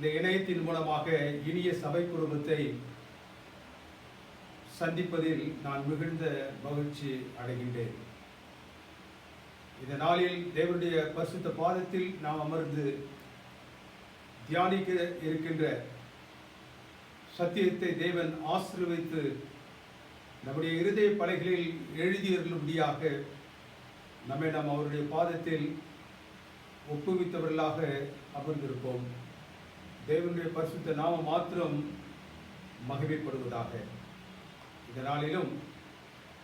இந்த இணையத்தின் மூலமாக இனிய சபை குடும்பத்தை சந்திப்பதில் நான் மிகுந்த மகிழ்ச்சி அடைகின்றேன். இந்த நாளில் தேவனுடைய பரிசுத்த பாதத்தில் நாம் அமர்ந்து தியானிக்க இருக்கின்ற சத்தியத்தை தேவன் ஆசீர்வதித்து நம்முடைய இருதய பலகைகளில் எழுதியருளும்படியாக நம்மை நாம் அவருடைய பாதத்தில் ஒப்புவித்தவர்களாக அமர்ந்திருப்போம். தேவனுடைய பரிசுத்த நாம மாத்திரம் மகிமைப்படுவதாக. இந்த நாளிலும்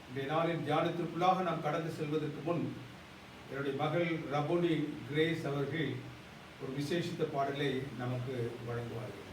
இந்த நாளின் தியானத்திற்குள்ளாக நாம் கடந்து செல்வதற்கு முன் என்னுடைய மகள் ரபோனி கிரேஸ் அவர்கள் ஒரு விசேஷித்த பாடலை நமக்கு வழங்குவார்கள்.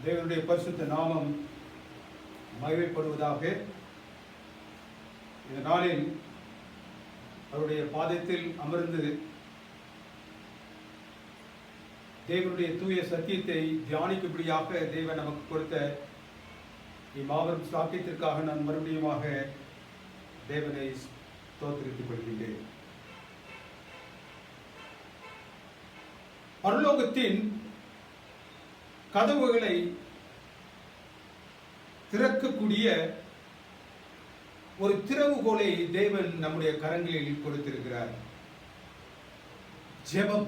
தேவனுடைய பரிசுத்த நாமம் மகிமைப்படுவதாக. இந்த நாளில் அவருடைய பாதத்தில் அமர்ந்து தேவனுடைய தூய சத்தியத்தை தியானிக்கும்படியாக தேவன் நமக்கு கொடுத்த இம்மாபெரும் சாக்கியத்திற்காக நான் மறுபடியுமாக தேவனை ஸ்தோத்திரித்துக் கொள்கின்றேன். பரலோகத்தின் கதவுகளை திறக்கக்கூடிய ஒரு திறவுகோலை தேவன் நம்முடைய கரங்களில் கொடுத்திருக்கிறார். ஜெபம்.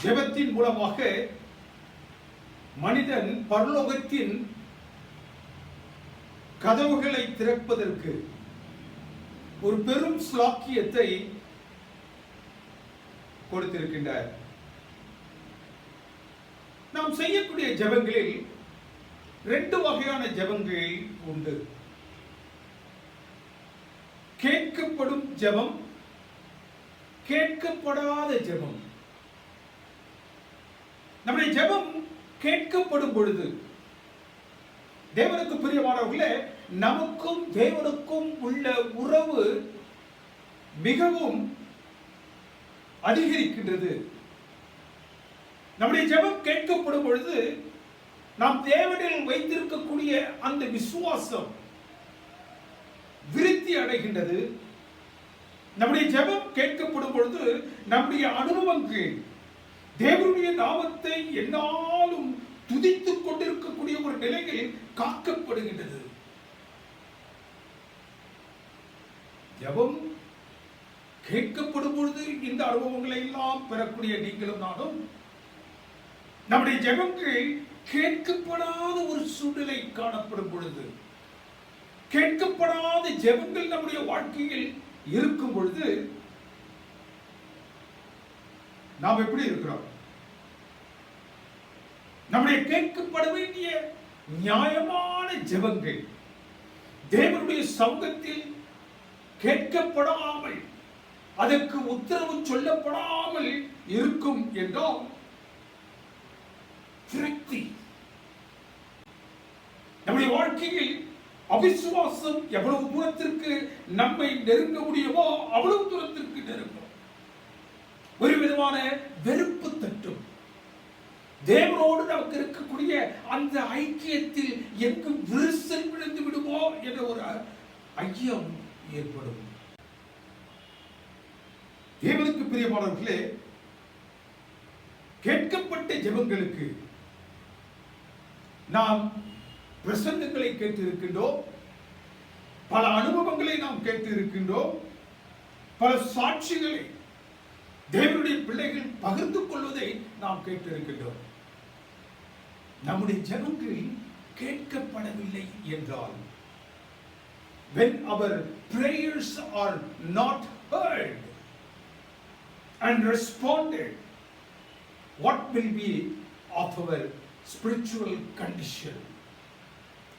ஜெபத்தின் மூலமாக மனிதன் பரலோகத்தின் கதவுகளை திறப்பதற்கு ஒரு பெரும் ஸ்லாக்கியத்தை கொடுத்திருக்கின்றார். நாம் செய்யக்கூடிய ஜெபங்களில் 2 வகையான ஜெபங்கள் உண்டு. கேட்கப்படும் ஜெபம், கேட்கப்படாத ஜெபம். நம்முடைய ஜெபம் கேட்கப்படும் பொழுது தேவனுக்கு பிரியமானவர்களே, நமக்கும் தேவனுக்கும் உள்ள உறவு மிகவும் அதிகரிக்கின்றது. நம்முடைய ஜெபம் கேட்கப்படும் பொழுது நாம் தேவனில் வைத்திருக்கக்கூடிய அந்த விசுவாசம் விருத்தி அடைகின்றது. நம்முடைய ஜெபம் கேட்கப்படும் பொழுது நம்முடைய அனுபவங்கள் தேவனுடைய நாமத்தை என்னாலும் துதித்துக் கொண்டிருக்கக்கூடிய ஒரு நிலையில் காக்கப்படுகின்றது. ஜெபம் கேட்கப்படும் பொழுது இந்த அனுபவங்களை எல்லாம் பெறக்கூடிய நீங்களும் நானும் நம்முடைய ஜெபங்கள் கேட்கப்படாத ஒரு சூழ்நிலை காணப்படும் பொழுது, கேட்கப்படாத ஜெபங்கள் நம்முடைய வாழ்க்கையில் இருக்கும் பொழுது நாம் எப்படி இருக்கிறோம்? நம்முடைய கேட்கப்பட வேண்டிய நியாயமான ஜெபங்கள் தேவனுடைய சமூகத்தில் கேட்கப்படாமல், அதற்கு உத்தரவு சொல்லப்படாமல் இருக்கும் என்றால் விரக்தி. நம்முடைய வாழ்க்கையில் அவிசுவாசம் எவ்வளவு தூரத்திற்கு நம்மை நெருங்க முடியுமோ அவ்வளவு தூரத்திற்கு நெருங்கும். ஒரு விதமான வெறுப்பு தட்டும். தேவனோடு நமக்கு இருக்கக்கூடிய அந்த ஐக்கியத்தில் எங்கு விரிசல் விழுந்து விடுமோ என்ற ஒரு ஐயம் ஏற்படும். தேவனுக்கு பிரியமானவர்களே, கேட்கப்பட்ட ஜெபங்களுக்கு நாம் பிரசங்கங்களை கேட்டு இருக்கின்றோம், பல அனுபவங்களை நாம் கேட்டு இருக்கின்றோம், பல சாட்சிகளை தேவனுடைய பிள்ளைகள் பகிர்ந்து கொள்வதை நாம் கேட்டு இருக்கின்றோம். நம்முடைய ஜெபங்கள் கேட்கப்படவில்லை என்றால், when our prayers are not heard and responded, what will be of our spiritual condition?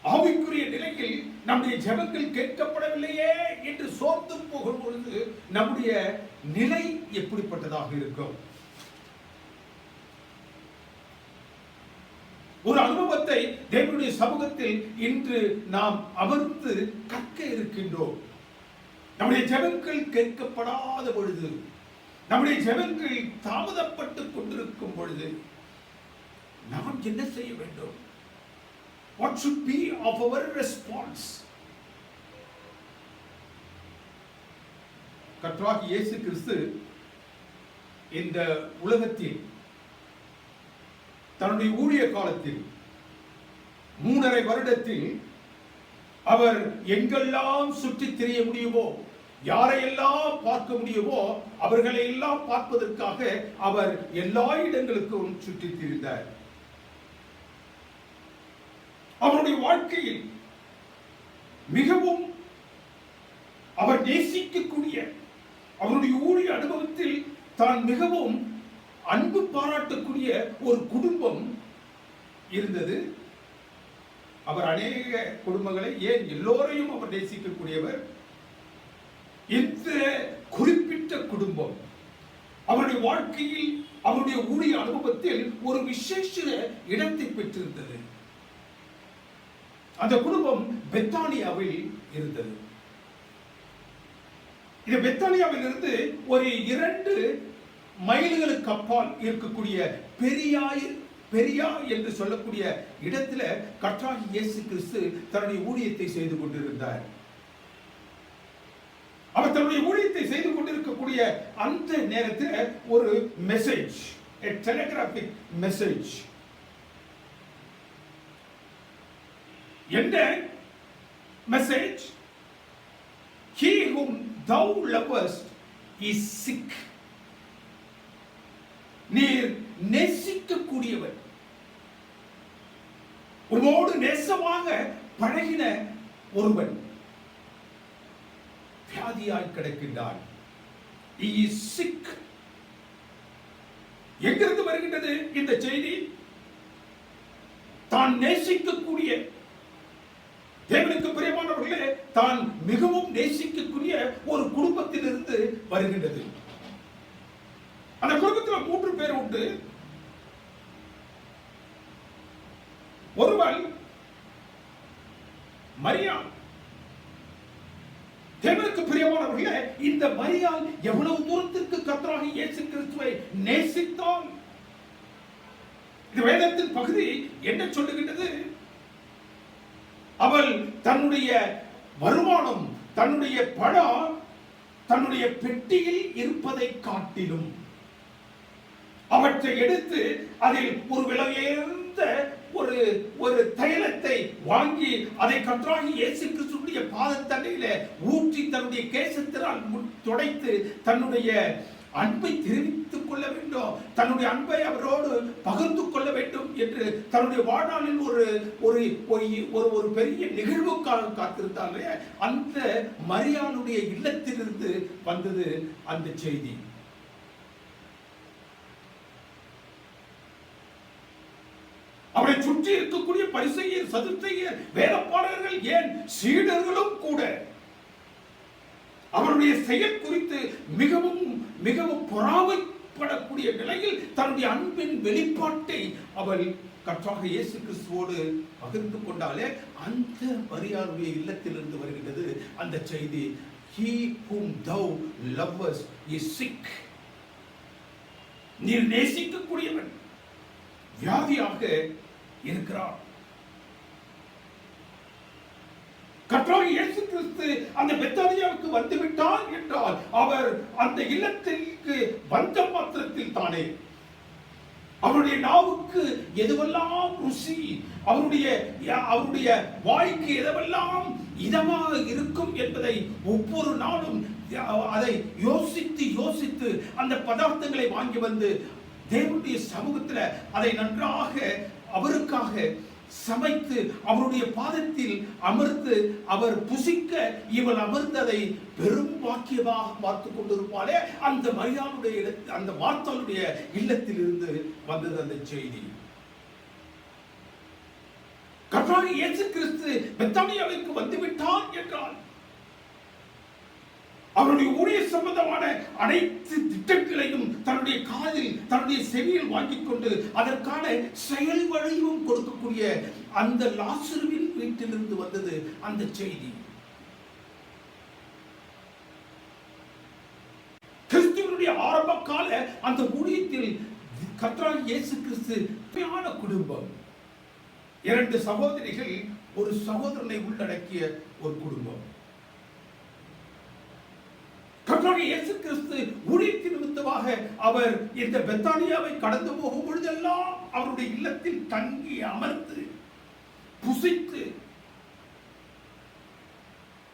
ஆவிக்குரிய நிலையில் நம்முடைய ஜெபங்கள் கேட்கப்படவில்லையே என்று சோர்ந்து போகும் பொழுது நம்முடைய நிலை எப்படிப்பட்டதாக இருக்கும்? ஒரு அனுபவத்தை தேவனுடைய சமூகத்தில் இன்று நாம் அமர்ந்து கற்க இருக்கின்றோம். நம்முடைய ஜெபங்கள் கேட்கப்படாத பொழுது, நம்முடைய ஜெபங்கள் தாமதப்பட்டுக் கொண்டிருக்கும் பொழுது நாம் என்ன செய்ய வேண்டும்? What should be of our response? கர்த்தராகிய இயேசு கிறிஸ்து இந்த உலகத்தில் தன்னுடைய ஊழிய காலத்தில் 3.5 வருடத்தில் அவர் எங்கெல்லாம் சுற்றித் திரிய முடியுமோ, யாரையெல்லாம் பார்க்க முடியுமோ அவர்களை எல்லாம் பார்ப்பதற்காக அவர் எல்லா இடங்களுக்கும் சுற்றித் திரிந்தார். அவருடைய வாழ்க்கையில் மிகவும் அவர் நேசிக்கக்கூடிய, அவருடைய ஊழிய அனுபவத்தில் தான் மிகவும் அன்பு பாராட்டக்கூடிய ஒரு குடும்பம் இருந்தது. அவர் அநேக குடும்பங்களை, ஏன் எல்லோரையும் அவர் நேசிக்கக்கூடியவர். இந்த குறிப்பிட்ட குடும்பம் அவருடைய வாழ்க்கையில் அவருடைய ஊழிய அனுபவத்தில் ஒரு விசேஷ இடத்தை பெற்றிருந்தது. அந்த குடும்பம் பெத்தானியாவில் இருந்தது. இது பெத்தானியாவில் இருந்து ஒரு 2 மைல்களுக்கு அப்பால் இருக்கக்கூடிய பெரியா என்று சொல்லக்கூடிய இடத்துல கர்த்தராகிய இயேசு கிறிஸ்து தன்னுடைய ஊழியத்தை செய்து கொண்டிருந்தார். அவர் தன்னுடைய ஊழியத்தை செய்து கொண்டிருக்கக்கூடிய அந்த நேரத்தில் ஒரு மெசேஜ், டெலிகிராபிக் மெசேஜ், என்ன message? He whom thou lovest is sick. நீர் நேசிக்கக்கூடியவர், உன்னோடு நேசமாக பழகின ஒருவன் வியாதியாய் கிடக்கின்றான். He is sick. எங்கிருந்து வருகின்றது இந்த செய்தி? தான் நேசிக்கக்கூடிய, தேவனுக்கு பிரியமானவர்களே, தான் மிகவும் நேசிக்கக்கூடிய ஒரு குடும்பத்திலிருந்து வருகின்றது. அந்த குடும்பத்தில் 3 பேர் உண்டு. ஒருவன் மரியாள். தேவனுக்கு பிரியமானவர்களே, இந்த மரியாள் எவ்வளவு தூரத்திற்கு கர்த்தராகிய இயேசு கிறிஸ்துவை நேசித்தாள். இந்த வேதத்தின் பகுதி என்ன சொல்லுகின்றது? அவள் தன்னுடைய வருமானம், தன்னுடைய பணம் தன்னுடைய பெட்டியில் இருப்பதை காட்டிலும் அவற்றை எடுத்து அதில் ஒரு விலையுயர்ந்த ஒரு தைலத்தை வாங்கி அதை கர்த்தராகிய இயேசு கிறிஸ்துவின் பாதத்தண்டையில ஊற்றி தன்னுடைய கேசத்தினால் துடைத்து தன்னுடைய அன்பை தெரிவித்துக் கொள்ள வேண்டும், தன்னுடைய அன்பை அவரோடு பகிர்ந்து கொள்ள வேண்டும் என்று தன்னுடைய வாழ்நாளில் ஒரு பெரிய நிகழ்வுக்காக காத்திருந்தாலே அந்த மரியாளுடைய இல்லத்திலிருந்து வந்தது அந்த செய்தி. அவரை சுற்றி இருக்கக்கூடிய பரிசேயர், சதுசேயர், வேதபாரகர்கள், ஏன் சீடர்களும் கூட அவருடைய செயல் குறித்து மிகவும் மிகவும் பொறாமைப்படக்கூடிய நிலையில் தன்னுடைய அன்பின் வெளிப்பாட்டை அவள் கர்த்தராகிய இயேசு கிறிஸ்துவோடு பகிர்ந்து கொண்டாலே அந்த மரியாளுடைய இல்லத்திலிருந்து வருகிறது அந்த செய்தி. He whom thou lovest is sick. நீர் நேசிக்கக்கூடியவன் வியாதியாக இருக்கிறார். கர்த்தராகிய இயேசு கிறிஸ்து அந்த பெத்தானியாவுக்கு வந்து விட்டார் என்றால் அவர் அந்த இல்லத்திற்கு வந்த மாத்திரத்தில் தானே அவருடைய நாவுக்கு எதுவெல்லாம் ருசி, அவருடைய வாய்க்கு எதுவெல்லாம் இதமாக இருக்கும் என்பதை ஒவ்வொரு நாளும் அதை யோசித்து அந்த பதார்த்தங்களை வாங்கி வந்து தேவனுடைய சமூகத்தில் அதை நன்றாக அவருக்காக சமைத்து அவருடைய பாதத்தில் அமர்ந்து அவர் புசிக்க இவள் அமர்ந்ததை பெரும் வாக்கியமாக பார்த்துக் கொண்டிருப்பாளே அந்த மரியாளுடைய அந்த மார்த்தாளுடைய இல்லத்தில் இருந்து வந்தது அந்த செய்தி. கர்த்தராகிய இயேசு கிறிஸ்து பெத்தானியாவுக்கு வந்துவிட்டார் என்றால் அவருடைய ஊழிய சம்பந்தமான அனைத்து திட்டங்களையும் தன்னுடைய காதில் தன்னுடைய செவியில் வாங்கிக் கொண்டு அதற்கான செயல் வழியும் கொடுக்கக்கூடிய அந்த லாசருவின் வீட்டிலிருந்து வந்தது அந்த செய்தி. கிறிஸ்துவனுடைய ஆரம்ப கால அந்த ஊழியத்தில் கர்த்தராகிய இயேசு கிறிஸ்து குடும்பம், 2 சகோதரிகள், ஒரு சகோதரனை உள்ளடக்கிய ஒரு குடும்பம். கர்த்தராகிய இயேசு கிறிஸ்து ஊழியத்தின் நிமித்தமாக அவர் இந்த பெத்தானியாவை கடந்து போகும் பொழுதெல்லாம் அவருடைய இல்லத்தில் தங்கி அமர்ந்து புசித்து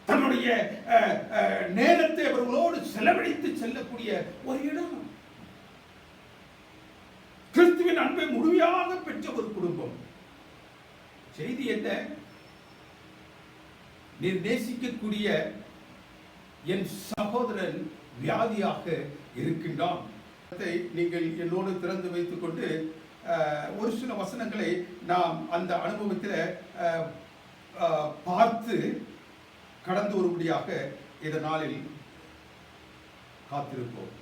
தன்னுடைய நேரத்தை அவர்களோடு செலவழித்து செல்லக்கூடிய ஒரு இடம். கிறிஸ்துவின் அன்பை முழுமையாக பெற்ற ஒரு குடும்பம். செய்தி என்ன? நீர் நேசிக்கக்கூடிய என் சகோதரன் வியாதியாக இருக்கின்றான். நீங்கள் என்னோடு திறந்து வைத்துக் கொண்டு ஒரு சில வசனங்களை நாம் அந்த அனுபவத்தில் பார்த்து கடந்து வரும்படியாக இந்த நாளில் காத்திருப்போம்.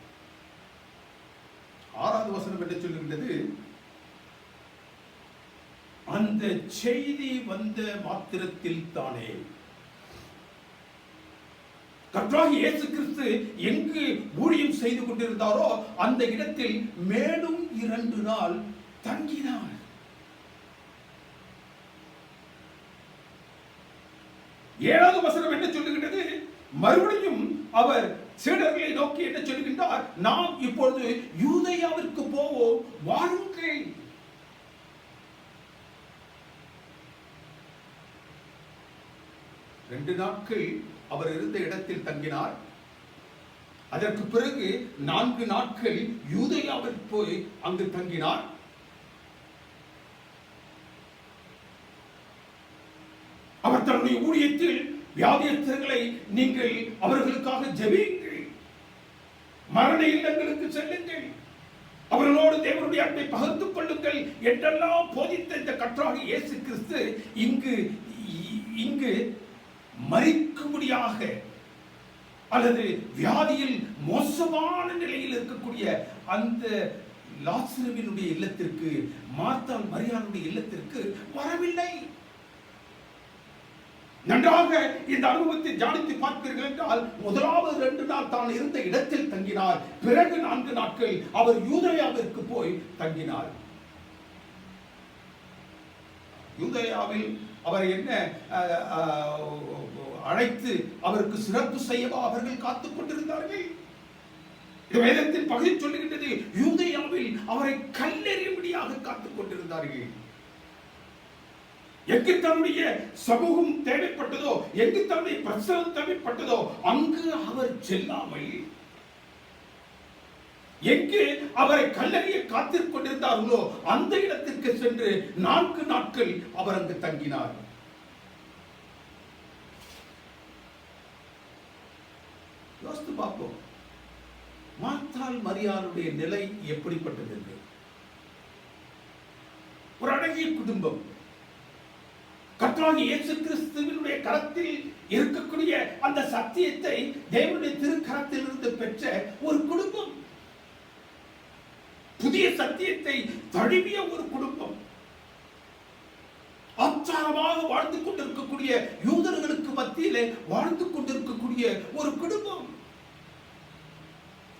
6வது வசனம் என்ன சொல்லுகின்றது? அந்த செய்தி வந்த மாத்திரத்தில் தானே. கர்த்தராகிய இயேசு கிறிஸ்து எங்கு ஊழியம் செய்து கொண்டிருந்தாரோ அந்த இடத்தில் மேலும் 2 நாள் தங்கினார். ஏழாவது வசனம் என்ன சொல்லுகின்றது? மறுபடியும் அவர் சீடர்களை நோக்கி என்ன சொல்லுகின்றார்? நாம் இப்பொழுது யூதேயாவிற்கு போவோம், வாருங்கள். ரெண்டு நாட்கள் அவர் இருந்த இடத்தில் தங்கினார். அதற்கு பிறகு 4 நாட்கள் யூதேயாவிற்கு போய் அங்கு தங்கினார். அவர் தன்னுடைய ஊழியத்தில் வியாதியஸ்தர்களை நீங்கள் அவர்களுக்காக ஜெபியுங்கள், மரண இல்லங்களுக்கு செல்லுங்கள், அவர்களோடு தேவனுடைய அன்பை பகிர்ந்து கொள்ளுங்கள் என்றெல்லாம் போதித்த இந்த கர்த்தராகிய இயேசு கிறிஸ்து இங்கு மரிக்கும்படியாக அல்லது வியாதியில் மோசமான நிலையில் இருக்கக்கூடிய அந்த லாசருவினுடைய இல்லத்திற்கு, மார்த்தாள் மரியாளுடைய இல்லத்திற்கு வரவில்லை. நன்றாக இந்த அனுபவத்தை தியானித்து பார்ப்பீர்கள் என்றால், முதலாவது 2 நாள் தான் இருந்த இடத்தில் தங்கினார். பிறகு 4 நாட்கள் அவர் யூதேயாவிற்கு போய் தங்கினார். யூதேயாவில் அவர் என்ன அழைத்து அவருக்கு சிறப்பு செய்யவா அவர்கள் காத்துக் கொண்டிருந்தார்கள். வேதத்தின் பகுதி சொல்லுகின்றது, யூதேயாவில் அவரை கல்லெறியும்படியாக காத்துக் கொண்டிருந்தார்கள். எங்கு தன்னுடைய சமூகம் தேவைப்பட்டதோ, எங்கு தன்னுடைய பிரசவம் தேவைப்பட்டதோ அங்கு அவர் செல்லாமல், எங்கு அவரை கல்லறிய காத்துக் கொண்டிருந்தார்களோ அந்த இடத்திற்கு சென்று 4 நாட்கள் அவர் அங்கு தங்கினார். யோசித்து பார்ப்போம், மார்த்தாள் மரியாளுடைய நிலை எப்படிப்பட்டது என்று. ஒரு அழகிய குடும்பம், கர்த்தராகிய இயேசு கிறிஸ்துவினுடைய கரத்தில் இருக்கக்கூடிய அந்த சத்தியத்தை தேவனுடைய திருக்கரத்தில் இருந்து பெற்ற ஒரு குடும்பம், புதிய சத்தியத்தை தழுவிய ஒரு குடும்பம், ஆச்சாரமாக வாழ்ந்து கொண்டிருக்கக்கூடிய யூதர்களுக்கு மத்தியிலே வாழ்ந்து கொண்டிருக்கக்கூடிய ஒரு குடும்பம்.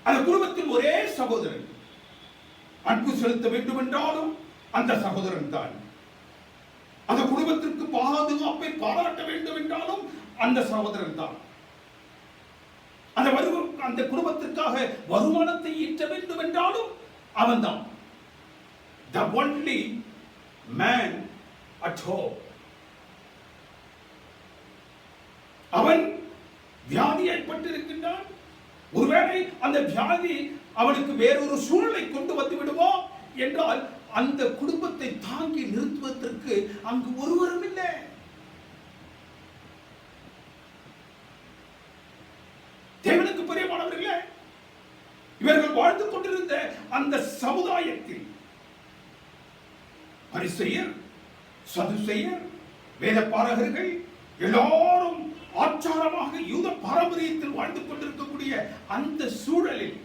அந்த குடும்பத்தில் ஒரே சகோதரன், அன்பு செலுத்த வேண்டும் என்றாலும் அந்த சகோதரன் தான். அந்த குடும்பத்திற்கு பாதுகாப்பை பாராட்ட வேண்டும் என்றாலும் அந்த சகோதரன் தான். அந்த குடும்பத்திற்காக வருமானத்தை ஈட்ட வேண்டும் என்றாலும் அவன் தான். The only man at home. அவன் வியாதியைப்பட்டிருக்கின்றான். ஒருவேளை அந்த வியாதி அவனுக்கு வேறொரு சூழலை கொண்டு வந்து விடுமோ என்றால் அந்த குடும்பத்தை தாங்கி நிறுத்துவதற்கு அங்கு ஒருவரும் இல்லை. தேவனுக்கு பிரியமானவர்களே, இவர்கள் வாழ்ந்து கொண்டிருந்த அந்த சமுதாயத்தில் பரிசேயர், சதுசேயர், வேதபாரகர்கள் எல்லாரும் ஆச்சாரமாக யூத பாரம்பரியத்தில் வாழ்ந்து கொண்டிருக்கக்கூடிய அந்த சூழலில்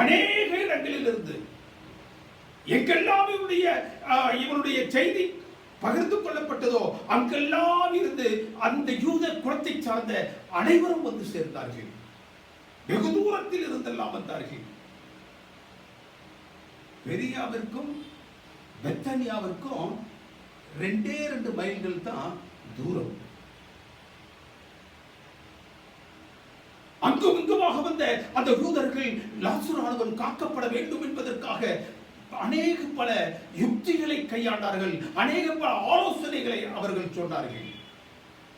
அநேக இடங்களில் இருந்து எங்கெல்லாம் இவனுடைய செய்தி பகிர்ந்து கொள்ளப்பட்டதோ அங்கெல்லாம் இருந்து அந்த யூத குலத்தை சார்ந்த அனைவரும் வந்து சேர்ந்தார்கள். வெகு தூரத்தில் இருந்தெல்லாம் வந்தார்கள். பெரியாவிற்கும் பெத்தானியாவிற்கும் 2 மைல்கள் தான் தூரம். அங்கும் இங்குமாக வந்த அந்த யூதர்கள் லாசருவானவன் காக்கப்பட வேண்டும் என்பதற்காக அநேக பல யுக்திகளை கையாண்டார்கள், அநேக பல ஆலோசனைகளை அவர்கள் சொன்னார்கள்.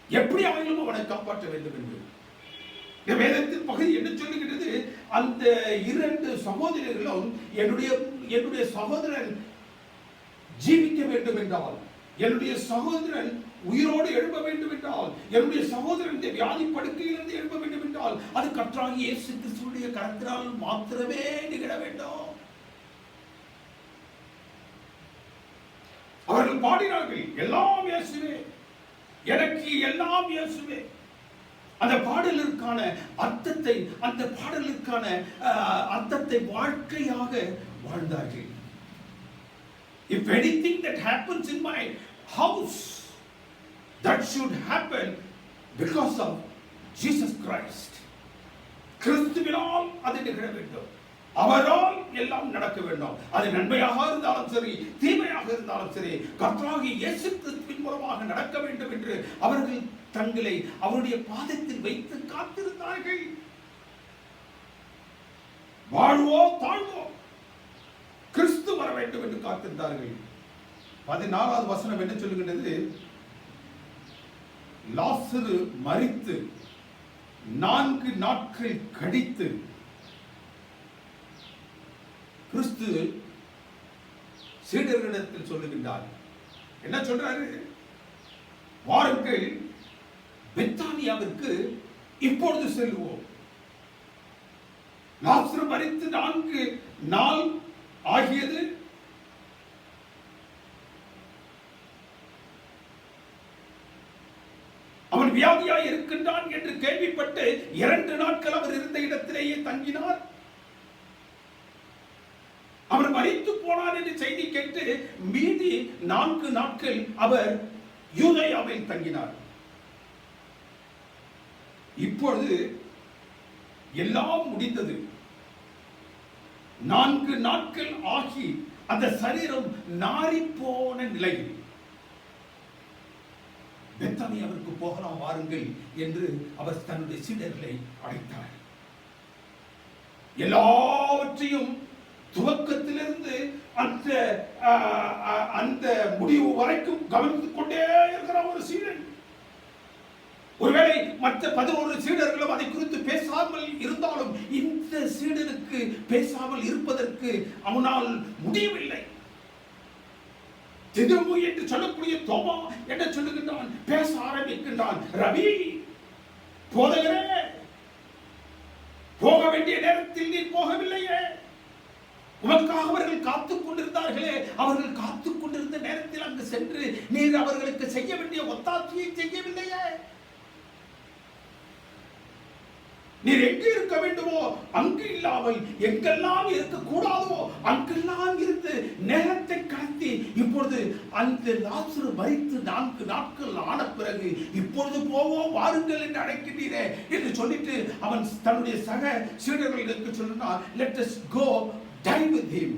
எப்படி அவர்களும் அவனை காப்பாற்ற வேண்டும் என்று. இந்த வேதத்தின் பகுதி என்ன சொல்லுகிறது? அந்த 2 சகோதரர்களும் என்னுடைய சகோதரன் ஜீவிக்க வேண்டும் என்றால், என்னுடைய சகோதரன் உயிரோடு எழுப்ப வேண்டும் என்றால், என்னுடைய சகோதரன் இந்த வியாதி படுக்கையிலிருந்து எழுப்ப வேண்டும் என்றால் அது கர்த்தராகிய இயேசு கிறிஸ்துவினுடைய கரத்தினால் மாத்திரமே நிகழ வேண்டும். அவர்கள் பாடினார்கள், எல்லாம் இயேசுவே, எனக்கு எல்லாம் இயேசுவே. அந்த பாடலுக்கான அர்த்தத்தை வாழ்க்கையாக வாழ்ந்தார்கள். If anything that happens in my house, that should happen because of Jesus Christ. கிறிஸ்துவினால் அது நிகழ வேண்டும், அவரால் எல்லாம் நடக்க வேண்டும். அது நன்மையாக இருந்தாலும் சரி, தீமையாக இருந்தாலும் சரி, கர்த்தராகிய இயேசு கிறிஸ்துவின் மூலமாக நடக்க வேண்டும் என்று அவர்கள் தங்களை அவருடைய பாதத்தில் வைத்து காத்திருந்தார்கள். வாழ்வோ தாழ்வோ கிறிஸ்து வர வேண்டும் என்று காத்திருந்தார்கள். 14வது வசனம் என்ன சொல்லுகின்றது? லாசரு மரித்து 4 நாட்கள் கழித்து கிறிஸ்து சீடர்களிடத்தில் சொல்லுகின்றார். என்ன சொல்றாரு? வாருங்கள், பெத்தானியாவிற்கு இப்பொழுது செல்வோம். லாசரு மரித்து 4 நாள் ஆகியது. அவன் வியாதியாய் இருக்கின்றான் என்று கேள்விப்பட்டு 2 நாட்கள் அவர் இருந்த இடத்திலேயே தங்கினார். அவர் மரித்து போனார் என்று செய்தி கேட்டு மீதி 4 நாட்கள் அவர் யூதேயாவில் தங்கினார். இப்பொழுது எல்லாம் முடிந்தது. 4 நாட்கள் ஆகி அந்த சரீரம் நாறி போன நிலையில் பெத்தானியாவிற்கு போகலாம் வாருங்கள் என்று அவர் தன்னுடைய சீடர்களை அழைத்தார். எல்லாவற்றையும் துவக்கத்திலிருந்து அந்த முடிவு வரைக்கும் கவனித்துக் கொண்டே இருக்கிற ஒரு சீடன். ஒருவேளை மற்ற 11 சீடர்களும் அதை குறித்து பேசாமல் இருந்தாலும் இந்த சீடனுக்கு பேசாமல் இருப்பதற்கு அவனால் முடியவில்லை. திதுமு என்று சொல்லக்கூடிய தோமா என்ன சொல்லுகின்றான்? பேச ஆரம்பிக்கின்றான். ரவி, போதகரே, போக வேண்டிய நேரத்தில் நீ போகவில்லையே, உனக்காக அவர்கள் காத்துக் கொண்டிருந்தார்களே, அவர்கள் காத்துக் கொண்டிருந்த நேரத்தில் அங்கு சென்று நீர் அவர்களுக்கு செய்ய வேண்டிய ஒத்தாசையை செய்யவில்லையே, நீர் எங்கு இருக்க வேண்டுமோ அங்கு இல்லாமல் எங்கெல்லாம் இருக்க கூடாதோ அங்கெல்லாம் இருந்து நேரத்தை கடத்தி இப்பொழுது அந்த லாசரு மரித்து 4 நாட்கள் ஆன பிறகு இப்பொழுது போவோம் வாருங்கள் என்று அழைக்கின்றீரே என்று சொல்லிட்டு அவன் தன்னுடைய சக சீடர்களுக்கு சொன்னான், let us go die with him.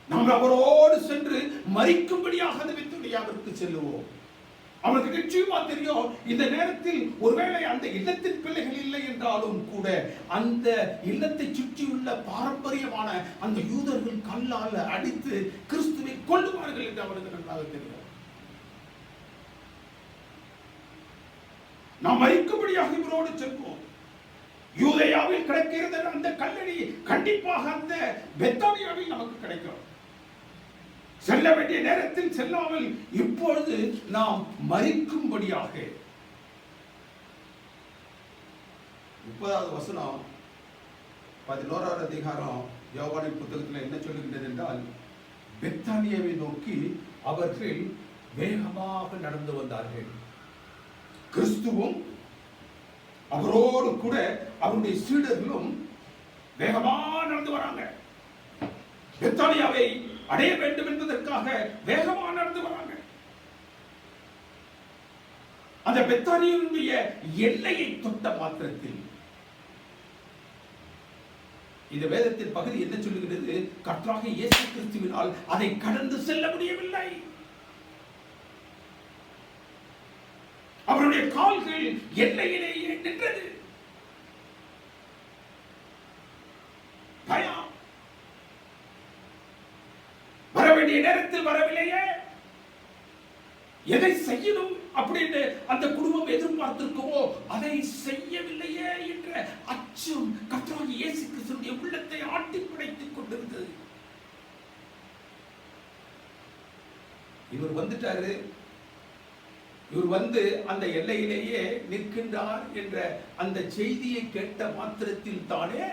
நாம் அவரோடு சென்று மரிக்கும்படியாக அந்த பெத்தானியாவிற்கு செல்லுவோம். அவனுக்கு நிச்சயமா தெரியும், இந்த நேரத்தில் ஒருவேளை அந்த இல்லத்தின் பிள்ளைகள் இல்லை என்றாலும் கூட அந்த இல்லத்தை சுற்றியுள்ள பாரம்பரியமான அந்த யூதர்கள் கல்லால் அடித்து கிறிஸ்துவை கொல்லுவார்கள் என்று அவனுக்கு நன்றாக தெரியும். நாம் மரிக்கும்படியாக இவரோடு செல்வோம். யூதேயாவில் கிடைக்கிறது அந்த கல்லடி கண்டிப்பாக அந்த பெத்தானியாவில் நமக்கு கிடைக்கும். செல்ல வேண்டிய நேரத்தில் செல்லாமல் இப்பொழுது நாம் மரிக்கும்படியாக. 30வது வசனம் 11வது அதிகாரம் யோவானின் புத்தகத்தில் என்ன சொல்லுகின்றது என்றால், பெத்தானியாவை நோக்கி அவர்கள் வேகமாக நடந்து வந்தார்கள். கிறிஸ்துவும் அவரோடு கூட அவருடைய சீடர்களும் வேகமாக நடந்து வராங்க. பெத்தானியாவை அடைய வேண்டும் என்பதற்காக வேகமாக நடந்து வராங்க. அந்த பெத்தானியாவுடைய எல்லையை தொட்ட மாத்திரத்தில் இந்த வேதத்தின் பகுதி என்ன சொல்லுகிறது? கர்த்தராகிய இயேசு கிறிஸ்துவினால் அதை கடந்து செல்ல முடியவில்லை. அவருடைய கால்கள் எல்லையிலேயே நின்றது. பயம். வர வேண்டிய நேரத்தில் வரவில்லையே, எதை செய்யணும் அப்படின்னு அந்த குடும்பம் எதிர்பார்த்திருக்கவோ அதை செய்யவில்லையே என்ற அச்சம் கர்த்தராகிய இயேசு கிறிஸ்துவின் உள்ளத்தை ஆட்டி படைத்துக் கொண்டிருந்தது. இவர் வந்துட்டாரு, இவர் வந்து அந்த எல்லையிலேயே நிற்கின்றார் என்ற அந்த செய்தியை கேட்ட மாத்திரத்தில் தானே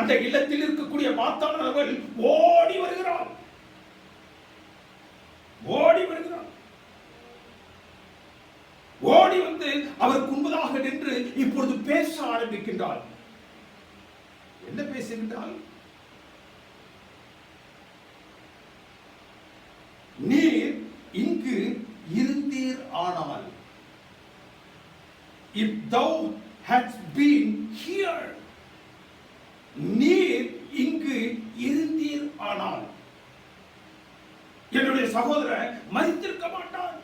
அந்த இல்லத்தில் இருக்கக்கூடிய மாத்தானவள் ஓடி வருகிறார். இப்பொழுது பேச ஆரம்பிக்கின்றாள். என்ன பேசுகின்றாள்? நீர் இங்கு இருந்தீர் ஆனால், if thou hadst been here, நீர் இங்கு இருந்தீர் ஆனால் என்னுடைய சகோதரன் மரித்திருக்க மாட்டான்.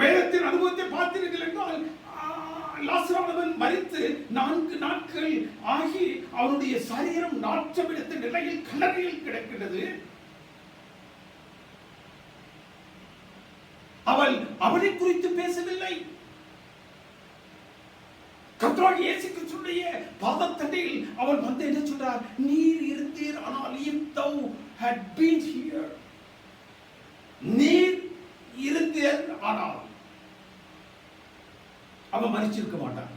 வேதத்தின் அனுபவத்தை பார்த்தீர்கள் என்றால், லாசருவானவன் மரித்து 4 நாட்கள் ஆகி அவனுடைய சரீரம் நாற்றமெடுத்த நிலையில் கல்லறையில் கிடக்கிறது. அவள் அவனை குறித்து பேசவில்லை. கர்த்தராகிய இயேசு கிறிஸ்துவினுடைய பாதத்தண்டையில் அவள் வந்து என்ன சொல்றார்? நீர் இருந்தீர் ஆனால், if thou had been here, நீர் இருந்தீர் ஆனால் அவன் மரிச்சிருக்க மாட்டான்.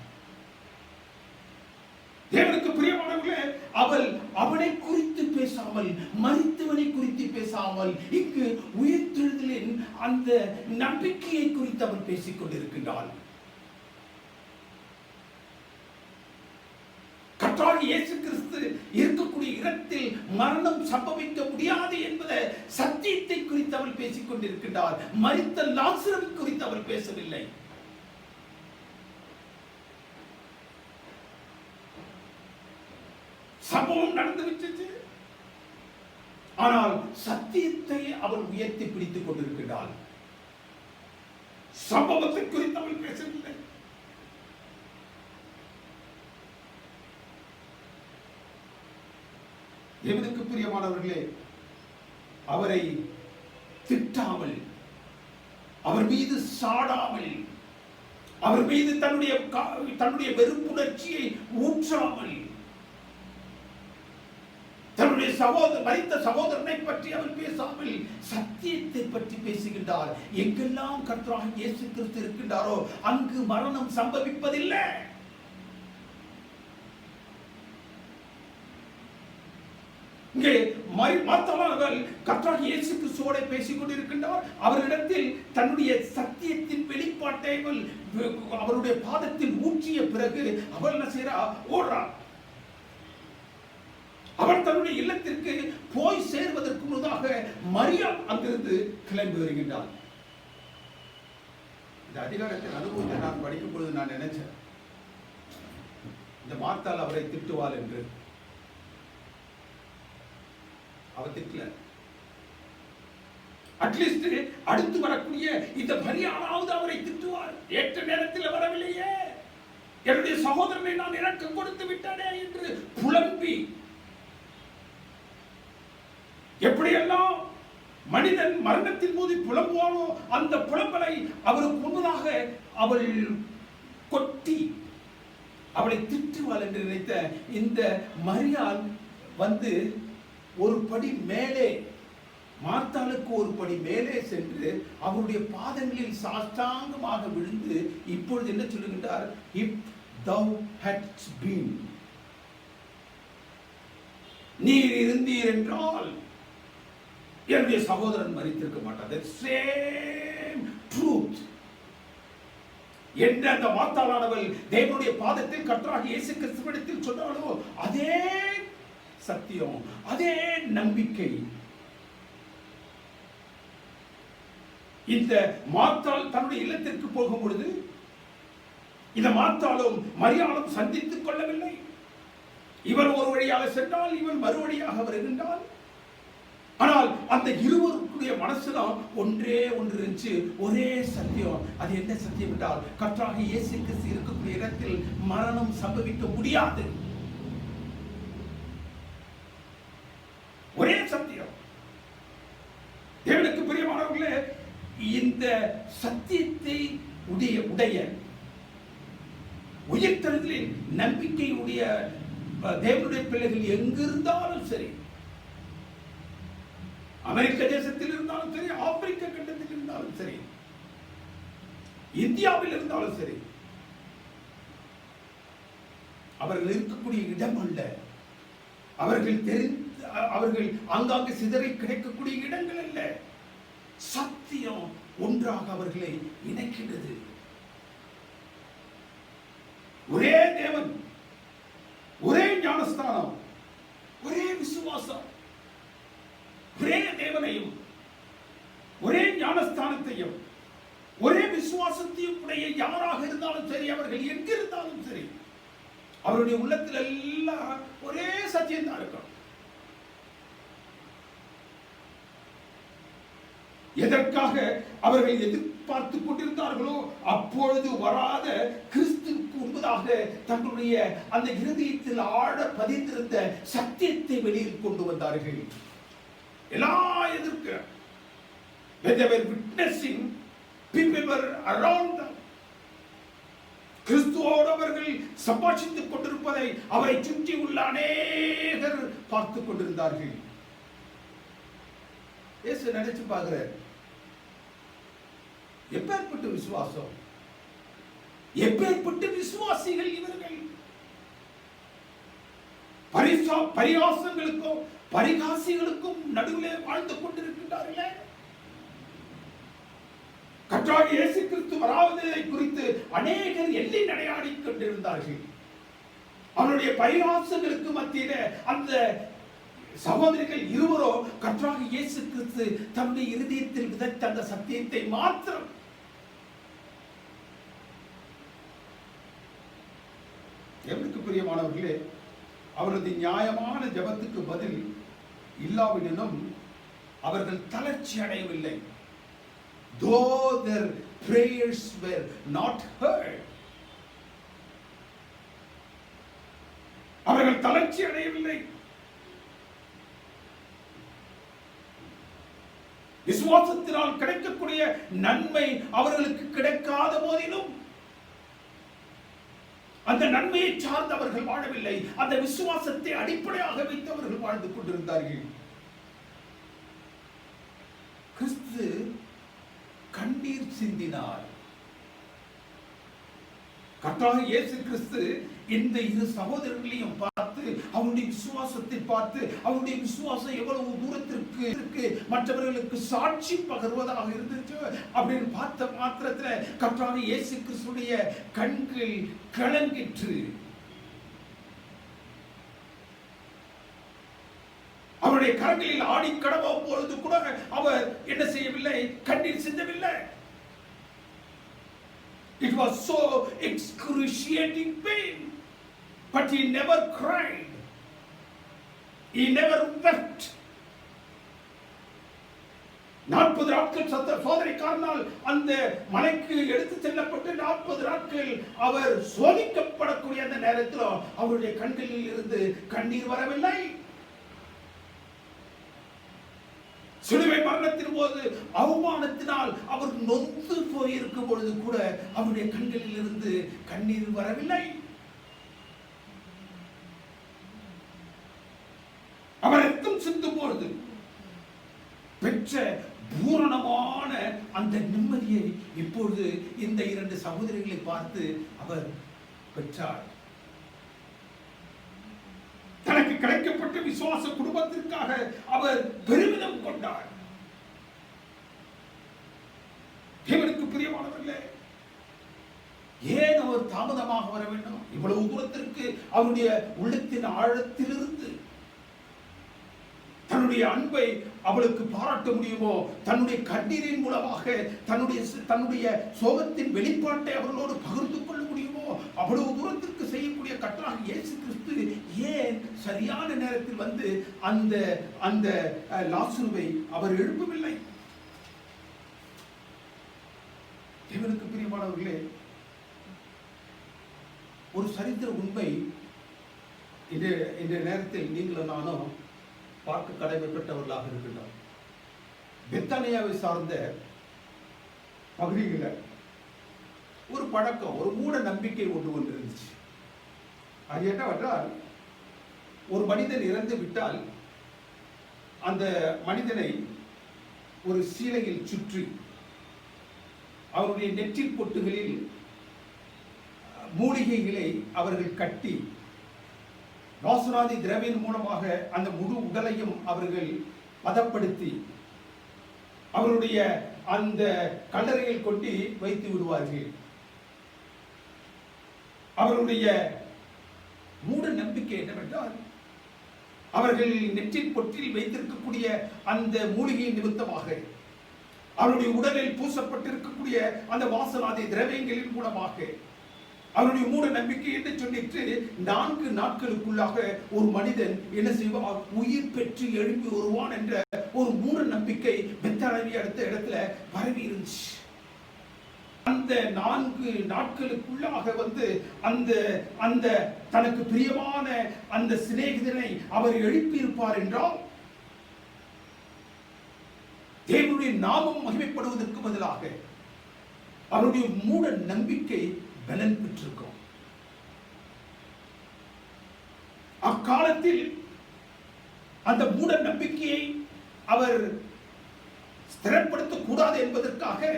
தேவனுக்கு பிரியமானவர்களே, அவள் அவனை குறித்து பேசாமல், மரித்தவனை குறித்து பேசாமல், இங்கு உயிர்த்தெழுதலின் அந்த நம்பிக்கையை குறித்து அவள் பேசிக் கொண்டிருக்கின்றாள். கர்த்தராகிய இயேசு கிறிஸ்து இருக்கக்கூடிய இடத்தில் மரணம் சம்பவிக்க முடியாது என்பதை சத்தியத்தை குறித்து அவள் பேசிக் கொண்டிருக்கின்றாள். மரித்த லாசருவை குறித்து அவள் பேசவில்லை. சம்பவம் நடந்துவிட்டது, ஆனால் சத்தியத்தை அவள் உயர்த்தி பிடித்துக் கொண்டிருக்கிறாள். சம்பவத்தை குறித்து அவள் பேசவில்லை. தேவனுக்கு பிரியமானவர்களே, அவரை திட்டாமல், அவர் மீது சாடாமல், அவர் மீது தன்னுடைய வெறுப்புணர்ச்சியை ஊற்றாமல், தன்னுடைய மரித்த சகோதரனை பற்றி அவர் பேசாமல் சத்தியத்தை பற்றி பேசுகின்றார். எங்கெல்லாம் கர்த்தராகிய இயேசு கிறிஸ்து இருக்கின்றாரோ அங்கு மரணம் சம்பவிப்பதில்லை. இங்கே மார்த்தாள் கர்த்தராகிய இயேசு கிறிஸ்துவோடு பேசிக் கொண்டிருக்கின்றார். அவரிடத்தில் தன்னுடைய சத்தியத்தின் வெளிப்பாட்டை அவருடைய பாதத்தில் ஊற்றிய பிறகு அவள் என்ன செய்றா? ஓடுறார். அவள் தன்னுடைய இல்லத்திற்கு போய் சேர்வதற்கு முன்னதாக மரியாள் அங்கிருந்து கிளம்பி வருகின்றாள். இந்த அதிகாரத்தின் அனுபவத்தை நான் படிக்கும் பொழுது நான் நினைச்சேன், இந்த மார்த்தாள் அவரை திட்டுவாள் என்று. அவர் திட்டல. அட்லீஸ்ட் அடுத்து வரக்கூடிய இந்த மரியாளாவது அவரை திட்டுவார். ஏற்ற நேரத்தில் வரவில்லையே, என்னுடைய சகோதரனை நான் இரக்கம் கொடுத்து விட்டானே என்று புலம்பி, எப்படியெல்லாம் மனிதன் மரணத்தின் போது புலம்புவானோ அந்த புலம்பலை அவருக்கு முன்பதாக அவள் கொட்டி அவளை திட்டுவாள் என்று நினைத்த இந்த மரியாள் வந்து ஒரு படி மேலே, மார்த்தாளுக்கு ஒரு படி மேலே சென்று அவருடைய பாதங்களில் சாஷ்டாங்கமாக விழுந்து இப்பொழுது என்ன சொல்லுகின்றார்? if thou hadst been, நீர் இருந்தீர் என்றால் என்னுடைய சகோதரன் மரித்திருக்க மாட்டார். the same truth என்ற அந்த மார்த்தாளானவள் தேவனுடைய பாதத்தில் கர்த்தராகிய இயேசு கிறிஸ்துவிடத்தில் சொன்னாலோ அதே சத்தியம், அதே நம்பிக்கை இந்த மார்த்தாள் தன்னுடைய இல்லத்திற்கு போகும் பொழுது இந்த மார்த்தாளும் மரியாளும் சந்தித்துக் கொள்ளவில்லை. இவர் ஒரு வழியாக சென்றால், இவள் மறுவழியாக வருகின்றாள். ஆனால் அந்த இருவருடைய மனசுதான் ஒன்றே ஒன்று இருந்துச்சு, ஒரே சத்தியம். அது என்ன சத்தியம் என்றால், கர்த்தராகிய இயேசு கிறிஸ்து இருக்கக்கூடிய இடத்தில் மரணம் சம்பவிக்க முடியாது. ஒரே சத்தியம். தேவனுக்கு பிரியமானவர்களே, இந்த சத்தியத்தை உடைய உயிர்த்தெழுதலின் நம்பிக்கையுடைய தேவனுடைய பிள்ளைகள் எங்கிருந்தாலும் சரி, அமெரிக்க தேசத்தில் இருந்தாலும் சரி, ஆப்பிரிக்க கண்டத்தில் இருந்தாலும் சரி, இந்தியாவில் இருந்தாலும் சரி, அவர்கள் இருக்கக்கூடிய இடம் அல்ல, அவர்கள் ஆங்காங்கு சிதறி கிடைக்கக்கூடிய இடங்கள் அல்ல. சத்தியம் ஒன்றாக அவர்களை இணைக்கின்றது. ஒரே தேவன், ஒரே ஞானஸ்தானம், ஒரே விசுவாசம், ஒரே தேவனையும் ஒரே ஞானஸ்தானத்தையும் ஒரே விசுவாசத்தையும் உடைய யாராக இருந்தாலும் சரி, அவர்கள் எங்கிருந்தாலும் சரி, அவருடைய உள்ளத்தில் எல்லாம் ஒரே சத்தியம் தான் இருக்கும். எதற்காக அவர்கள் எதிர்பார்த்து கொண்டிருந்தார்களோ அப்பொழுது வராத கிறிஸ்துவுக்கு முன்பதாக தங்களுடைய அந்த இருதயத்தில் ஆழ பதிந்திருந்த சத்தியத்தை வெளியில் கொண்டு வந்தார்கள். எல்லாம் எதிர்க்க when they were witnessing, people were around them. கிறிஸ்துவோடு அவர்கள் சம்பாஷித்துக் கொண்டிருப்பதை அவரை சுற்றி உள்ள அநேகர் பார்த்துக் கொண்டிருந்தார்கள். இயேசு நினைச்சு பார்க்கிறார், எப்பேற்பட்ட விசுவாசம், எப்பேற்பட்ட விசுவாசிகள் இவர்கள். பரிகாசங்களுக்கும் பரிகாசிகளுக்கும் நடுவிலே வாழ்ந்து கொண்டிருக்கின்றார்களே. கர்த்தராகிய இயேசு கிறிஸ்து வராததை குறித்து அநேகர் எள்ளி நடையாடிக் கொண்டிருந்தார்கள். அவருடைய பரிகாசங்களுக்கு மத்தியில அந்த சகோதரிகள் இருவரோ கர்த்தராகிய இயேசு கிறிஸ்து தம்முடைய இருதயத்தில் விதைத்த அந்த சத்தியத்தை மாத்திரம் எவருக்கு பிரியமானவர்களே, அவரது நியாயமான ஜெபத்துக்கு பதில் இல்லாவிடனும் அவர்கள் தளர்ச்சி அடையவில்லை. Though their prayers were not heard, அவர்கள் தளர்ச்சி அடையவில்லை. விசுவாசத்தினால் கிடைக்கக்கூடிய நன்மை அவர்களுக்கு கிடைக்காத போதிலும் அந்த நன்மையை சார்ந்து அவர்கள் வாழவில்லை. அந்த விசுவாசத்தை அடிப்படையாக வைத்து அவர்கள் வாழ்ந்து கொண்டிருந்தார்கள். கிறிஸ்து கண்ணீர் சிந்தினார். கர்த்தராகிய இயேசு கிறிஸ்து இந்த இரு சகோதரர்களையும் பார்த்து அவருடைய விசுவாசத்தை பார்த்து அவருடைய விசுவாசம் எவ்வளவு தூரத்திற்கு மற்றவர்களுக்கு சாட்சி பகர்வதாக இருந்துச்சு அப்படின்னு பார்த்த மாத்திரத்தில் கர்த்தராகிய இயேசு கிறிஸ்துடைய கண்கள் கலங்கிற்று. அவருடைய கரங்களில் ஆடி கடவும் பொழுது கூட அவர் என்ன செய்யவில்லை, கண்ணீர் சிந்தவில்லை. It was so excruciating pain, but he never cried. He never wept. 40 நாட்கள் சோதனைக்காரனால் அந்த மலைக்கு எடுத்து செல்லப்பட்டு 40 நாட்கள் அவர் சோதிக்கப்படக்கூடிய அந்த நேரத்தில் அவருடைய கண்களில் இருந்து கண்ணீர் வரவில்லை. சிலுவை மரணத்தின் போது அவமானத்தினால் அவர் நொந்து போயிருக்கும் பொழுது கூட அவருடைய கண்களில் இருந்து கண்ணீர் வரவில்லை. அவர் ரத்தம் சிந்தும் பொழுது பெற்ற பூரணமான அந்த நிம்மதியை இப்பொழுது இந்த இரண்டு சகோதரிகளை பார்த்து அவர் பெற்றார். தனக்கு கிடைக்கப்பட்ட விசுவாச குடும்பத்திற்காக அவர் பெருமிதம் கொண்டார். தேவனுக்கு பிரியமானவர்களே, ஏன் அவர் தாமதமாக வர வேண்டும்? இவ்வளவு தூரத்திற்கு அவருடைய உள்ளத்தின் ஆழத்திலிருந்து தன்னுடைய அன்பை அவளுக்கு பாராட்ட முடியுமோ? தன்னுடைய கண்ணீரின் மூலமாக தன்னுடைய சோகத்தின் வெளிப்பாட்டை அவர்களோடு பகிர்ந்து கொள்ள முடியுமோ? அவ்வளவு தூரத்திற்கு செய்யக்கூடிய கர்த்தராகிய இயேசு கிறிஸ்து ஏன் சரியான நேரத்தில் வந்து அந்த அந்த லாசருவை அவர் எழுப்பவில்லை? தேவனுக்கு பிரியமானவர்களே, ஒரு சரித்திர உண்மை இந்த நேரத்தில் நீங்களும் நானும் பார்க்க கடமைப்பட்டவர்களாக இருக்கின்றோம். பெத்தானியாவை சார்ந்த பகுதியில் ஒரு பழக்கம், ஒரு மூட நம்பிக்கை ஒன்று இருந்துச்சு. அது என்னவென்றால், ஒரு மனிதன் இறந்து விட்டால் அந்த மனிதனை ஒரு சீலையில் சுற்றி அவருடைய நெற்றிப் பொட்டுகளில் மூலிகைகளை அவர்கள் கட்டி வாசனாதி திரவியின் மூலமாக அந்த முழு உடலையும் அவர்கள் பதப்படுத்தி அவருடைய அந்த கல்லறையில் கொண்டு வைத்து விடுவார்கள். அவருடைய மூட நம்பிக்கை என்னவென்றால், அவர்கள் நெற்றின் பொற்றில் வைத்திருக்கக்கூடிய அந்த மூலிகை நிமித்தமாக, அவருடைய உடலில் பூசப்பட்டிருக்கக்கூடிய அந்த வாசனாதி திரவியங்களின் மூலமாக, அவருடைய மூட நம்பிக்கை என்று சொல்லிட்டு 4 நாட்களுக்குள்ளாக ஒரு மனிதன் என்ன செய்வான், உயிர் பெற்று எழுப்பி வருவான் என்ற ஒரு மூட நம்பிக்கை பெத்தானியா அடுத்த இடத்துல பரவி இருந்துச்சு. அந்த 4 நாட்களுக்குள்ளாக அந்த அந்த தனக்கு பிரியமான அந்த சிநேகிதனை அவர் எழுப்பியிருப்பார் என்றால், தேவனுடைய நாமம் மகிமைப்படுவதற்கு பதிலாக அவருடைய மூட நம்பிக்கை பலன் பெற்றிருக்கும். அக்காலத்தில் அந்த மூட நம்பிக்கையை அவர் ஸ்திரப்படுத்தக் கூடாது என்பதற்காக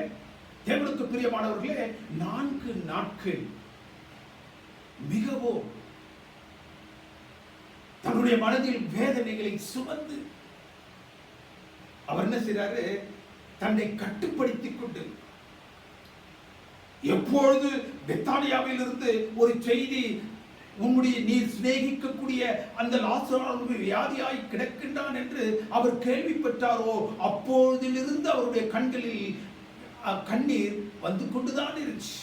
தேவனுக்கு பிரியமானவர்களே 4 நாட்கள் மிகவும் தன்னுடைய மனதில் வேதனைகளை சுமந்து அவர் என்ன செய்றாரு, தன்னை கட்டுப்படுத்திக் கொண்டு, எப்பொழுது பெத்தானியாவில் இருந்து ஒரு செய்தி, உன்னுடைய நீர் சிநேகிக்கக்கூடிய அந்த லாசரு வியாதியாய் கிடக்கின்றான் என்று அவர் கேள்விப்பட்டாரோ, அப்பொழுதிலிருந்து அவருடைய கண்களில் கண்ணீர் வந்து கொண்டுதான் இருந்துச்சு.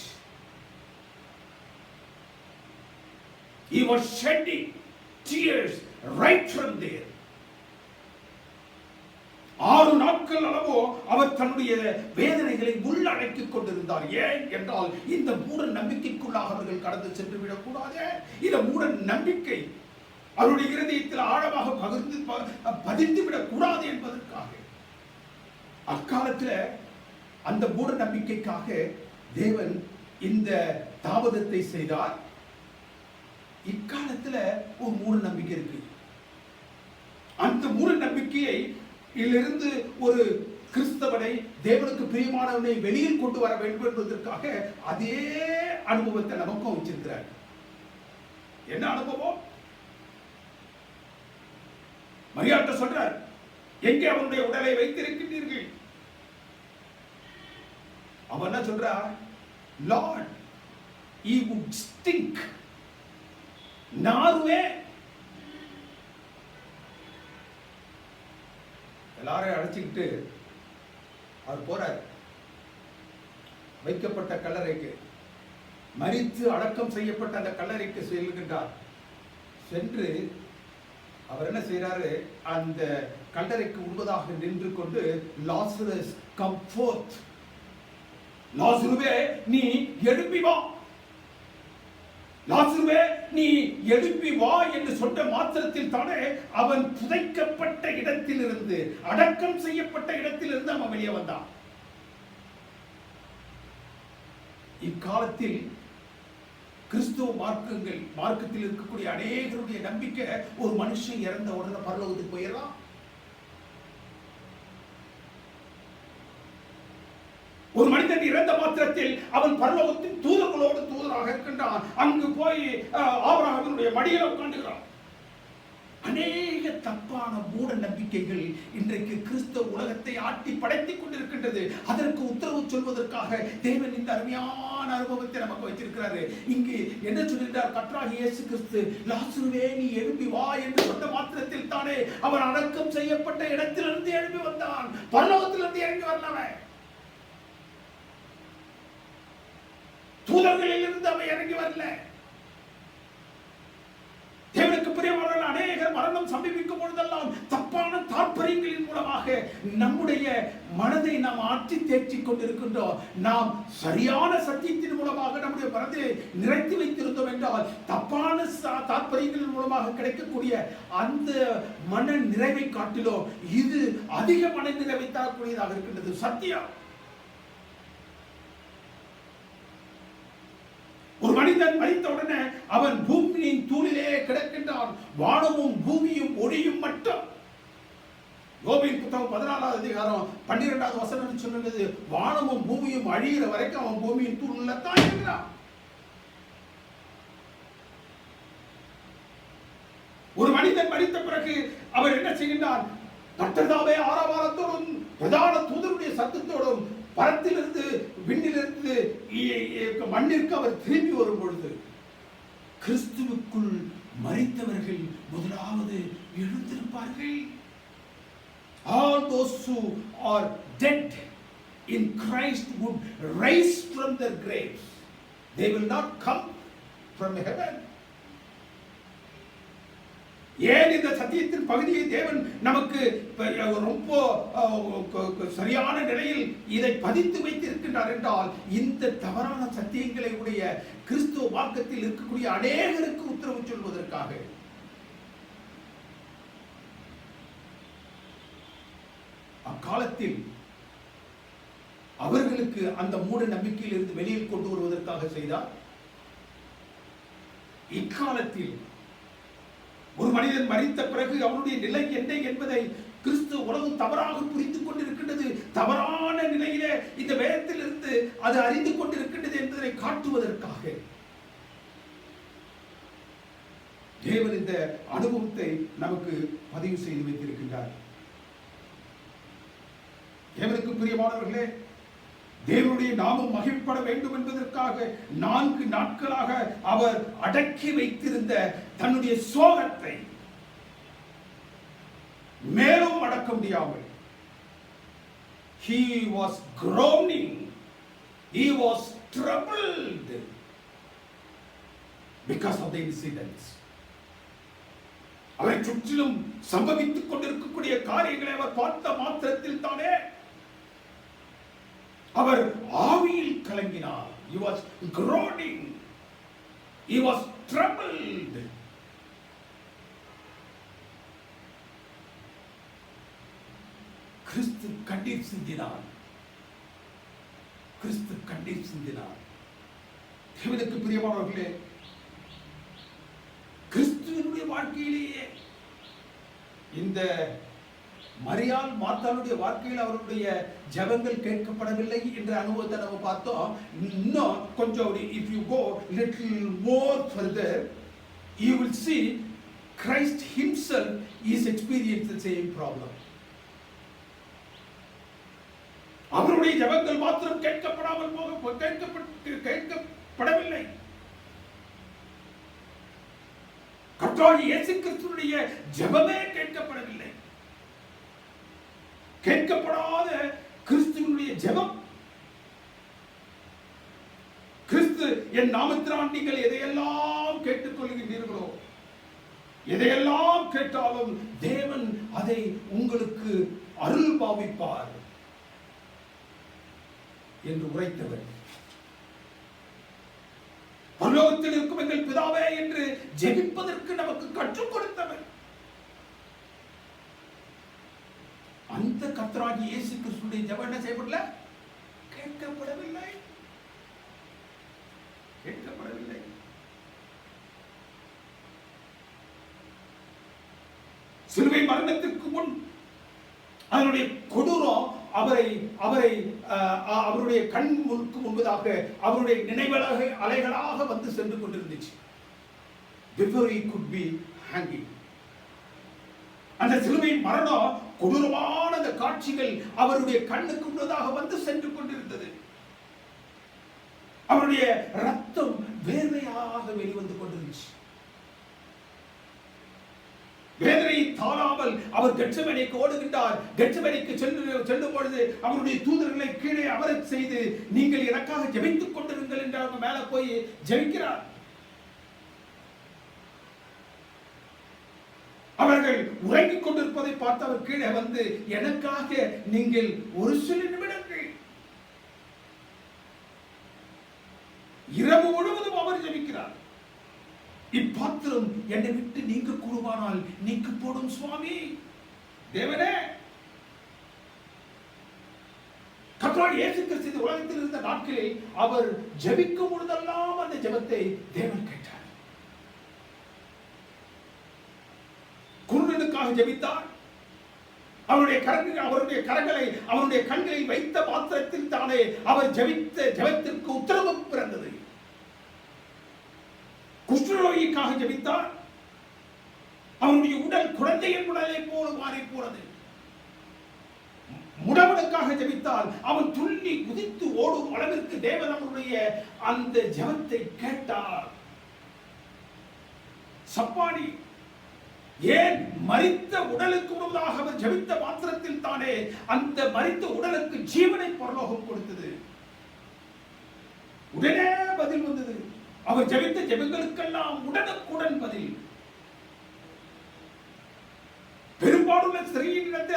He was shedding tears right from there. 6 நாட்கள் அளவோ அவர் தன்னுடைய வேதனைகளை உள்ளடக்கிக் கொண்டிருந்தார். ஏன் என்றால், இந்த மூட நம்பிக்கைக்குள்ளாக அவர்கள் கடந்து சென்று விடக்கூடாது. இந்த மூட நம்பிக்கை அவருடைய இருதயத்தில் ஆழமாக பதிந்து விடக்கூடாது என்பதற்காக அக்காலத்தில் அந்த மூட நம்பிக்கைக்காக தேவன் இந்த தாமதத்தை செய்தார். இக்காலத்தில் ஒரு மூட நம்பிக்கை இருக்கு. அந்த மூட நம்பிக்கையை இதிலிருந்து ஒரு கிறிஸ்தவனை, தேவனுக்கு பிரியமானவனை வெளியில் கொண்டு வர வேண்டும் என்பதற்காக அதே அனுபவத்தை நமக்கும் வச்சிருக்கிறார். என்ன அனுபவம்? மரியாதை சொல்றார், எங்கே அவனுடைய உடலை வைத்திருக்கின்றீர்கள்? அவன் என்ன சொல்றா, Lord, he would stink. நாருவே. எல்லாரையும் அழைச்சிக்கிட்டு அவர் போறார் வைக்கப்பட்ட கல்லறைக்கு. மரித்து அடக்கம் செய்யப்பட்ட அந்த கல்லறைக்கு செல்கின்றார். சென்று அவர் என்ன செய்யறாரு, அந்த கல்லறைக்கு முன்பதாக நின்று கொண்டு, லாசரஸ் கம் ஃபோர்த், லாசருவே நீ எழுப்பி வா, லாசருவே நீ எழுப்பி வா என்று சொன்ன மாத்திரத்தில் தானே அவன் புதைக்கப்பட்ட இடத்திலிருந்து, அடக்கம் செய்யப்பட்ட இடத்திலிருந்து அவன் வெளியே வந்தான். இக்காலத்தில் கிறிஸ்துவ மார்க்கத்தில் இருக்கக்கூடிய அநேகருடைய நம்பிக்கை, ஒரு மனுஷன் இறந்த உடனே பரலோகத்துக்கு போயிடலாம். ஒரு மனிதன் இறந்த மாத்திரத்தில் அவன் பரலோகத்தின் தூதர்களோடு தூதராக இருக்கின்றான். அங்கு போய் ஆபிரகாமினுடைய மடியில் உட்கார்ந்துகிறான். அநேக தப்பான மூட நம்பிக்கைகள் இன்றைக்கு கிறிஸ்தவ உலகத்தை ஆட்டி படைத்துக் கொண்டிருக்கின்றது. அதற்கு உத்தரவு சொல்வதற்காக தேவன் இந்த அருமையான அனுபவத்தை நமக்கு வைத்திருக்கிறாரு. இங்கு என்ன சொல்கிறார், கர்த்தராகிய இயேசு கிறிஸ்து, லாசருவே நீ எழுப்பி வா என்று சொன்ன மாத்திரத்தில் தானே அவன் அடக்கம் செய்யப்பட்ட இடத்திலிருந்து எழுப்பி வந்தான். பரலோகத்திலிருந்து இறங்கி வரலவன், தூதர்களில் இருந்து அவன் இறங்கி வரல. தேவனுக்கு பிரியமானவர்கள் அநேகர் மரணம் சம்பவிக்கும் பொழுதெல்லாம் தப்பான தாற்பயங்களின் மூலமாக நம்முடைய மனதை நாம் ஆற்றி தேற்றிக் கொண்டிருக்கின்றோம். நாம் சரியான சத்தியத்தின் மூலமாக நம்முடைய மனதை நிறைத்து வைத்திருந்தோம் என்றால், தப்பான தாற்பயங்களின் மூலமாக கிடைக்கக்கூடிய அந்த மன நிறைவை காட்டிலும் இது அதிக மன நிறைவை தரக்கூடியதாக இருக்கின்றது. சத்தியம். ஒரு மனிதன் மரித்தவுடனே அவன் பூமியின் தூளிலே கிடக்கின்றான். வானமும் பூமியும் ஒளியும் மட்டும். யோபின் புத்தகம் 14வது அதிகாரம் 12வது வசனம் சொல்லுகிறது, வானமும் பூமியும் அழிகிற வரைக்கும் அவன் பூமியின் தூளில தான் இருக்கிறான். ஒரு மனிதன் மரித்த பிறகு அவர் என்ன செய்கின்றான், கர்த்ததாவே ஆரவாரத்தோடும் பிரதான தூதருடைய சத்தத்தோடும் பரத்திலிருந்து விண்ணிலிருந்து மண்ணிற்கு அவர் திரும்பி வரும் பொழுது கிறிஸ்துவுக்குள் மரித்தவர்கள் முதலாவது எழுந்திருப்பார்கள். All those who are dead in Christ would rise from their graves. They will not come from heaven. ஏன் இந்த சத்தியத்தின் பகுதியை தேவன் நமக்கு ரொம்ப சரியான நிலையில் இதை பதித்து வைத்திருக்கின்றார் என்றால், இந்த தவறான சத்தியங்களை உடைய கிறிஸ்துவ மார்க்கத்தில் இருக்கக்கூடிய அநேகருக்கு உத்தரவு சொல்வதற்காக. அக்காலத்தில் அவர்களுக்கு அந்த மூட நம்பிக்கையில் இருந்து வெளியில் கொண்டு வருவதற்காக செய்தார். இக்காலத்தில் ஒரு மனிதன் மரித்த பிறகு அவனுடைய நிலை என்ன என்பதை கிறிஸ்து உலகம் தவறாக புரிந்து கொண்டிருக்கின்றது. தவறான நிலையிலே இந்த வேதத்தில் இருந்து அது அறிந்து கொண்டிருக்கின்றது என்பதை காட்டுவதற்காக தேவன் இந்த அனுபவத்தை நமக்கு பதிவு செய்து வைத்திருக்கின்றார். தேவனுக்கு பிரியமானவர்களே, தேவனுடைய நாமம் மகிழ்ப்பட வேண்டும் என்பதற்காக 4 நாட்களாக அவர் அடக்கி வைத்திருந்த தன்னுடைய சோகத்தை மேலும் அடக்க முடியாமல், he was groaning, he was troubled because of the incidents. அவரை சுற்றிலும் சம்பவித்துக் கொண்டிருக்கக்கூடிய காரியங்களை அவர் பார்த்த மாத்திரத்தில் தானே அவர் ஆவியில் கலங்கினார். He was groaning, he was troubled. கிறிஸ்து கண்ணீர் சிந்தினார். கிறிஸ்து கண்ணீர் சிந்தினார். தேவனுக்கு பிரியமானவர்களே, கிறிஸ்துவினுடைய வாழ்க்கையிலேயே இந்த மரியாள் மார்த்தாளுடைய வாழ்க்கையில் அவருடைய ஜெபங்கள் கேட்கப்படவில்லை என்ற அனுபவத்தை நம்ம பார்த்தோம். இன்னும் கொஞ்சம் if you go little more further, you will see Christ himself is experiencing the same problem. அவருடைய ஜெபங்கள் மாத்திரம் கேட்கப்படவில்லை. கர்த்தராகிய இயேசு கிறிஸ்துவினுடைய ஜெபமே கேட்கப்படவில்லை. கேட்கப்படாத கிறிஸ்துவினுடைய ஜெபம், கிறிஸ்து என் நாமத்தினால் நீங்கள் எதையெல்லாம் கேட்டுக்கொள்கின்றீர்களோ, எதையெல்லாம் கேட்டாலும் தேவன் அதை உங்களுக்கு அருள் பாவிப்பார் என்று உரைத்தவர். பரலோகத்தில் இருக்கும் எங்கள் பிதாவே என்று ஜெபிப்பதற்கு நமக்கு கற்றுக் கொடுத்தவர். அந்த கர்த்தராகிய இயேசு கிறிஸ்துவின் ஜெபம் என்ன செய்யப்படல? கேட்கப்படவில்லை. கேட்கப்படவில்லை. சிலுவை மரணத்திற்கு முன் அதனுடைய கொடூரம் அவருடைய கண் முன்பதாக அவருடைய நினைவலக அலைகளாக வந்து சென்று கொண்டிருந்துச்சு. Before he could be hanging. அந்த சிலுவை மரணம் கொடூரமான அந்த காட்சிகள் அவருடைய கண்ணுக்கு முன்னதாக வந்து சென்று கொண்டிருந்தது. அவருடைய ரத்தம் வேர்வையாக வெளிவந்து கொண்டிருந்துச்சு. வேதனையை தாழாமல் அவர் கெத்செமனேக்கு ஓடுகின்றார். கெத்செமனேக்கு செல்லும் பொழுது அவருடைய தூதர்களை கீழே அமரச் செய்து நீங்கள் எனக்காக ஜெபித்துக் கொண்டிருங்கள் என்று அவங்க மேல போய் ஜெபிக்கிறார். அவர்கள் உறங்கிக் கொண்டிருப்பதை பார்த்து அவர் கீழே வந்து எனக்காக நீங்கள் ஒரு சில நிமிடங்கள், இரவு முழுவதும் அவர் ஜெபிக்கிறார். இப்பாத்திரம் என்னை விட்டு நீங்க கூடுவானால் நீக்கு போடும் சுவாமி. தேவனே, கர்த்தராகிய இயேசு கிறிஸ்து உலகத்தில் இருந்த நாட்களில் அவர் ஜெபிக்கும் பொழுதெல்லாம் அந்த ஜெபத்தை தேவன் கேட்டார். குருடனுக்காக ஜெபித்தார். அவருடைய கரங்களை அவருடைய கண்களில் வைத்த மாத்திரத்தில் தானே அவர் ஜெபித்த ஜெபத்திற்கு உத்தரவு பிறந்தது. குஷ்டரோகிக்காக ஜெபித்தார். அவனுடைய உடல் குழந்தையின் உடலை போல மாறி போனது. முடவனுக்காக ஜெபித்தால் அவன் துள்ளி குதித்து ஓடும் அளவிற்கு தேவன் அவருடைய அந்த ஜெபத்தை கேட்டார். சப்பானி. ஏன்? மரித்த உடலுக்கு முன்னதாக அவர் ஜெபித்த மாத்திரத்தில் தானே அந்த மரித்த உடலுக்கு ஜீவனை பரலோகம் கொடுத்தது. உடனே பதில் வந்தது. அவர் ஜெபித்த ஜெபங்களுக்கெல்லாம் உடனுக்குடன் பதில். பெரும்பாலுள்ள ஸ்திரீயினிடத்த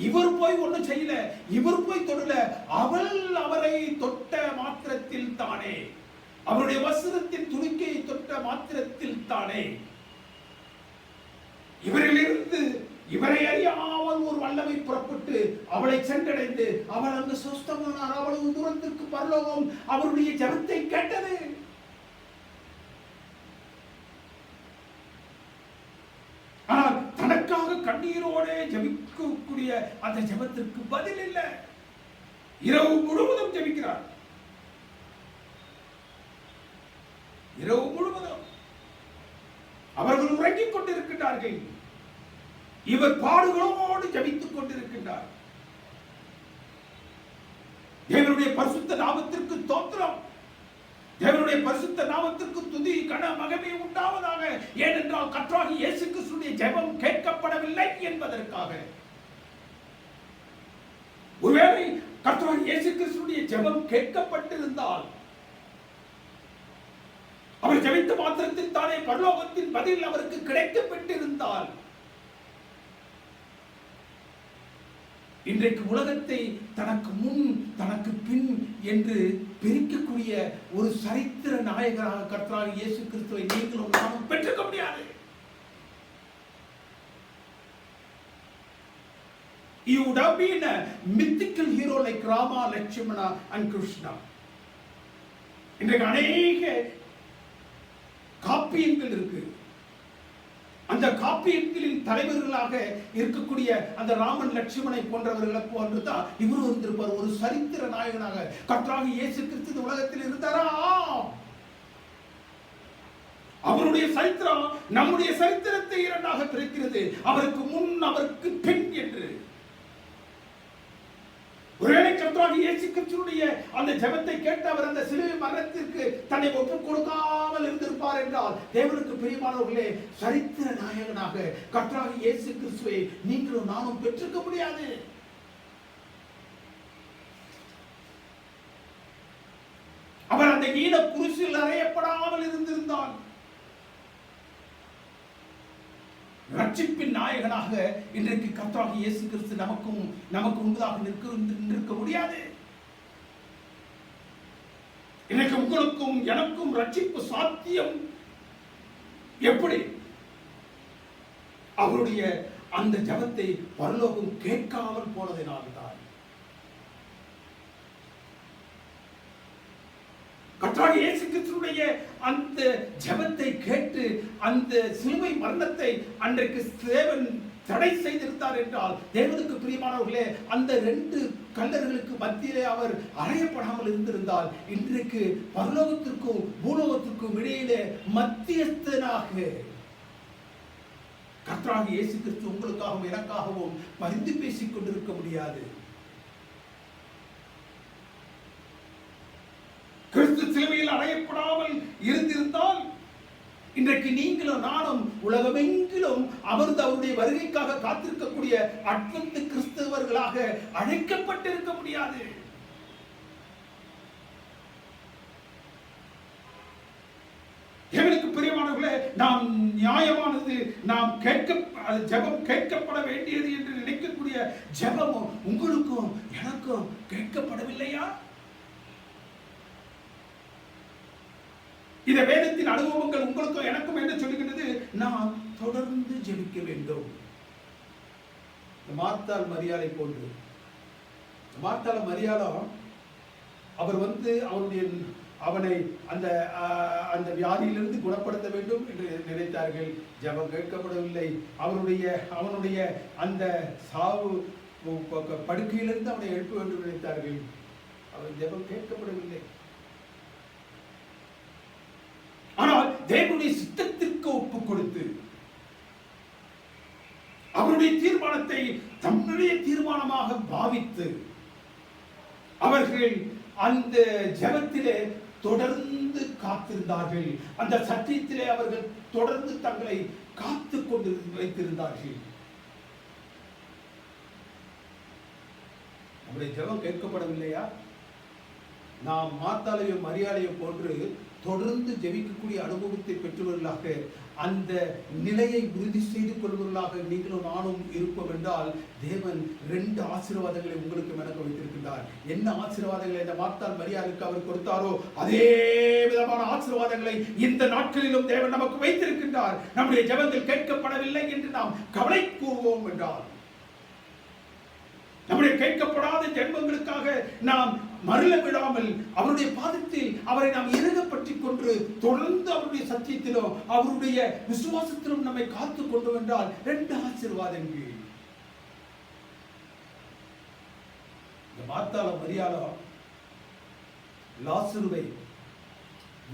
இவர் போய் ஒன்றும் செய்யல, இவர் போய் தொடல, அவள் அவரை தொட்ட மாத்திரத்தில் தானே, அவருடைய வஸ்திரத்தின் துணிக்கையை தொட்ட மாத்திரத்தில் தானே இவரிலிருந்து இவரை அறியாமல் ஒரு வல்லமை புறப்பட்டு அவளை சென்றடைந்து அவள் அங்கு சுஸ்தமானார். அவ்வளவு தூரத்திற்கு பரலோகம் அவருடைய ஜெபத்தை கேட்டது. ஆனால் தனக்காக கண்ணீரோட ஜெபிக்கக்கூடிய அந்த ஜெபத்திற்கு பதில் இல்லை. இரவு முழுவதும் ஜெபிக்கிறார். இரவு முழுவதும் அவர்கள் உறங்கிக் கொண்டிருக்கிறார்கள். இவர் பாடுகளோடு ஜபித்துக் கொண்டிருக்கின்றார். தேவனுடைய பரிசுத்த நாமத்திற்கு ஸ்தோத்திரம், தேவனுடைய பரிசுத்த நாமத்திற்கு துதி கன மகிமை உண்டாவதாக. ஏனென்றால் கர்த்தராகிய இயேசு கிறிஸ்துவின் ஜெபம் கேட்கப்படவில்லை என்பதற்காக. ஒருவேளை கர்த்தராகிய இயேசு கிறிஸ்துவின் ஜெபம் கேட்கப்பட்டிருந்தால், அவர் ஜெபித்த மாத்திரத்தில் தானே பரலோகத்தின் பதில் அவருக்கு கிடைக்கப்பட்டிருந்தால், இன்றைக்கு உலகத்தை தனக்கு முன் தனக்கு பின் என்று பிரிக்கக்கூடிய ஒரு சரித்திர நாயகராக கர்த்தராகிய இயேசு கிறிஸ்துவை நீங்களும் நாமும் பெற்றுக்க முடியாது. You would have been a mythical hero like Rama, Lakshmana and Krishna. இன்றைக்கு அநேக காப்பியங்கள் இருக்கு. அந்த காப்பியங்களின் தலைவர்களாக இருக்கக்கூடிய அந்த ராமன் லட்சுமணனை போன்றவர்களை போன்றுதான் இவரும் இருந்திருப்பார். ஒரு சரித்திர நாயகனாக கர்த்தராகிய இயேசு கிறிஸ்து உலகத்தில் இருந்தாரா? அவருடைய சரித்திரம் நம்முடைய சரித்திரத்தை இரண்டாக பிரிக்கிறது. அவருக்கு முன் அவருக்கு பின் என்று. ஒருவேளை கர்த்தராகிய இயேசு கிறிஸ்துவினுடைய அந்த ஜெபத்தை கேட்டு அவர் அந்த சிலுவை மரணத்திற்கு தன்னை ஒப்புக் கொடுக்காமல் இருந்திருப்பார் என்றால், தேவனுக்கு பிரியமானவர்களே, சரித்திர நாயகனாக கர்த்தராகிய இயேசு கிறிஸ்துவை நீங்களும் நானும் பெற்றுக்க முடியாது. அவர் அந்த ஈன குருசில் அறையப்படாமல் இருந்திருந்தால் ரட்சிப்பின் நாயகனாக இன்றைக்கு கர்த்தராகிய இயேசு கிறிஸ்து நமக்கு முன்பதாக நிற்க முடியாது. இன்னைக்கு உங்களுக்கும் எனக்கும் ரட்சிப்பு சாத்தியம் எப்படி? அவருடைய அந்த ஜெபத்தை பரலோகம் கேட்காமல் போனதினால்தான். கர்த்தராகிய இயேசு கிறிஸ்துவினுடைய அந்த ஜெபத்தை கேட்டு அந்த சிலுவை மரணத்தை அன்றைக்கு தேவன் தடை செய்திருந்தார் என்றால், தேவனுக்கு பிரியமானவர்களே, அந்த ரெண்டு கல்லர்களுக்கு மத்தியிலே அவர் அறையப்படாமல் இருந்திருந்தால், இன்றைக்கு பரலோகத்திற்கும் பூலோகத்திற்கும் இடையிலே மத்தியஸ்தனாக கர்த்தராகிய இயேசு கிறிஸ்து உங்களுக்காகவும் எனக்காகவும் பரிந்து பேசிக் கொண்டிருக்க முடியாது. கிறிஸ்து சிலுவையில் அறையப்படாமல் இருந்திருந்தால், இன்றைக்கு நீங்களும் நானும் உலகமெங்கிலும் அமர்ந்து அவருடைய வருகைக்காக காத்திருக்கக்கூடிய அட்வென்ட் கிறிஸ்தவர்களாக அழைக்கப்பட்டிருக்க முடியாது. தேவனுக்கு பிரியமானவர்களே, நாம் நியாயமானது, நாம் ஜெபம் கேட்கப்பட வேண்டியது என்று நினைக்கக்கூடிய ஜெபமும் உங்களுக்கும் எனக்கும் கேட்கப்படவில்லையா? இந்த வேதத்தின் அனுபவங்கள் உங்களுக்கும் எனக்கும் என்ன சொல்லுகிறது? நாம் தொடர்ந்து ஜெபிக்க வேண்டும். மார்த்தாள் மரியாதை போன்று, மார்த்தாள் மரியாதம் அவர் அவனை அந்த வியாதியிலிருந்து குணப்படுத்த வேண்டும் என்று நினைத்தார்கள். ஜெபம் கேட்கப்படவில்லை. அவனுடைய அந்த சாவு படுக்கையிலிருந்து அவனை எழுப்ப வேண்டும் நினைத்தார்கள். அவர் ஜெபம் கேட்கப்படவில்லை. ஆனால் தேவனுடைய சித்தத்திற்கு ஒப்புக் கொடுத்து அவருடைய தீர்மானத்தை தன்னுடைய தீர்மானமாக பாவித்து அவர்கள் அந்த ஜெபத்திலே தொடர்ந்து காத்திருந்தார்கள். அந்த சத்தியத்திலே அவர்கள் தொடர்ந்து தங்களை காத்து கொண்டு வைத்திருந்தார்கள். நம்முடைய ஜெபம் கேட்கப்படவில்லையா? நாம் மார்த்தாளையும் மரியாதையும் போன்று தொடர்ந்து ஜெபிக்கக்கூடிய அனுபவத்தை பெற்றவர்களாக, அந்த நிலையை உறுதி செய்து கொள்வர்களாக நீங்களும் நானும் இருப்போம் என்றால், தேவன் 2 ஆசீர்வாதங்களை உங்களுக்கு எனக்கு வைத்திருக்கின்றார். என்ன ஆசீர்வாதங்களை இந்த மார்த்தாள் மரியாதைக்கு அவர் கொடுத்தாரோ அதே விதமான ஆசீர்வாதங்களை இந்த நாட்களிலும் தேவன் நமக்கு வைத்திருக்கின்றார். நம்முடைய ஜெபங்கள் கேட்கப்படவில்லை என்று நாம் கவலை கூறுவோம் என்றால், நம்முடைய கேட்கப்படாத ஜெபங்களுக்காக நாம் மருள விடாமல் அவருடைய பாதத்தில் அவரை நாம் இறுக பற்றிக் கொண்டு தொடர்ந்து அவருடைய சத்தியத்திலும் அவருடைய விசுவாசத்திலும் நம்மை காத்து கொண்டு வந்தால் 2 ஆசீர்வாதங்கள். இந்த மார்த்தாளும் மரியாளும் லாசருவை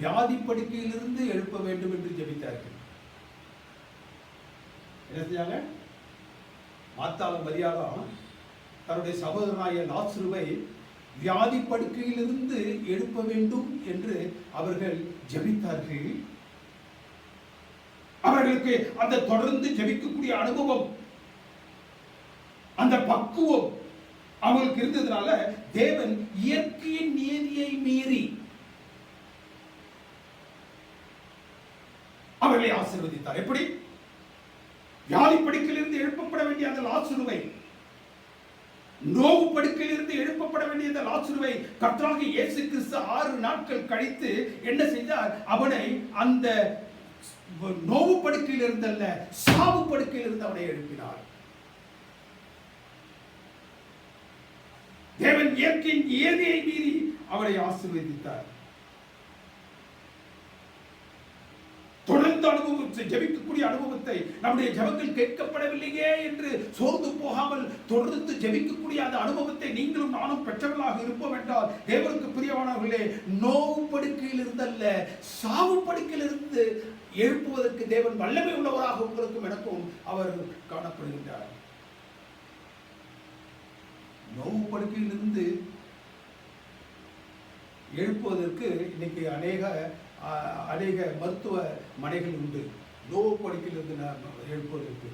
வியாதி படுக்கையிலிருந்து எழுப்ப வேண்டும் என்று ஜெபித்தார்கள். என்ன செஞ்சாங்க? மார்த்தாளும் மரியாளும் தன்னுடைய சகோதரனாகிய லாசருவை வியாதி படுக்கையிலிருந்து எழுப்ப வேண்டும் என்று அவர்கள் ஜெபித்தார்கள். அவர்களுக்கு அந்த தொடர்ந்து ஜெபிக்கக்கூடிய அனுபவம், அந்த பக்குவம் அவங்களுக்கு இருந்ததுனால தேவன் இயற்கையின் நியதியை மீறி அவர்களை ஆசீர்வதித்தார். எப்படி? வியாதி படுக்கையிலிருந்து எழுப்பப்பட வேண்டிய அந்த லாசருவை, நோவு படுக்கையிலிருந்து எழுப்பப்பட வேண்டிய அந்த லாசருவை கர்த்தராகிய இயேசு கிறிஸ்து 6 நாட்கள் கழித்து என்ன செய்தார்? அவனை அந்த நோவு படுக்கையில் இருந்தல்ல, சாவு படுக்கையில் இருந்து அவனை எழுப்பினார். தேவன் இயற்கையின் நியதியை மீறி அவரை ஆசீர்வதித்தார். தொடர்ந்து அனுபவத்தை, ஜெபிக்கக்கூடிய அனுபவத்தை, நம்முடைய ஜெபங்கள் கேட்கப்படவில்லையே என்று சோர்ந்து போகாமல் தொடர்ந்து ஜெபிக்கக்கூடிய அந்த அனுபவத்தை நீங்களும் நானும் பெற்றவர்களாக இருப்போம் என்றால், தேவனுக்கு பிரியமானவர்களே, நோவு படுக்கையில் இருந்தல்ல, சாவு படுக்கையில் இருந்து எழுப்புவதற்கு தேவன் வல்லமை உள்ளவராக உங்களுக்கும் எனக்கும் அவர் காணப்படுகின்றார். நோவு படுக்கையில் இருந்து எழுப்புவதற்கு இன்னைக்கு அநேக மருத்துவ மனைகள் உண்டு. நோவு படுக்கையிலிருந்து எழுப்புவதற்கு,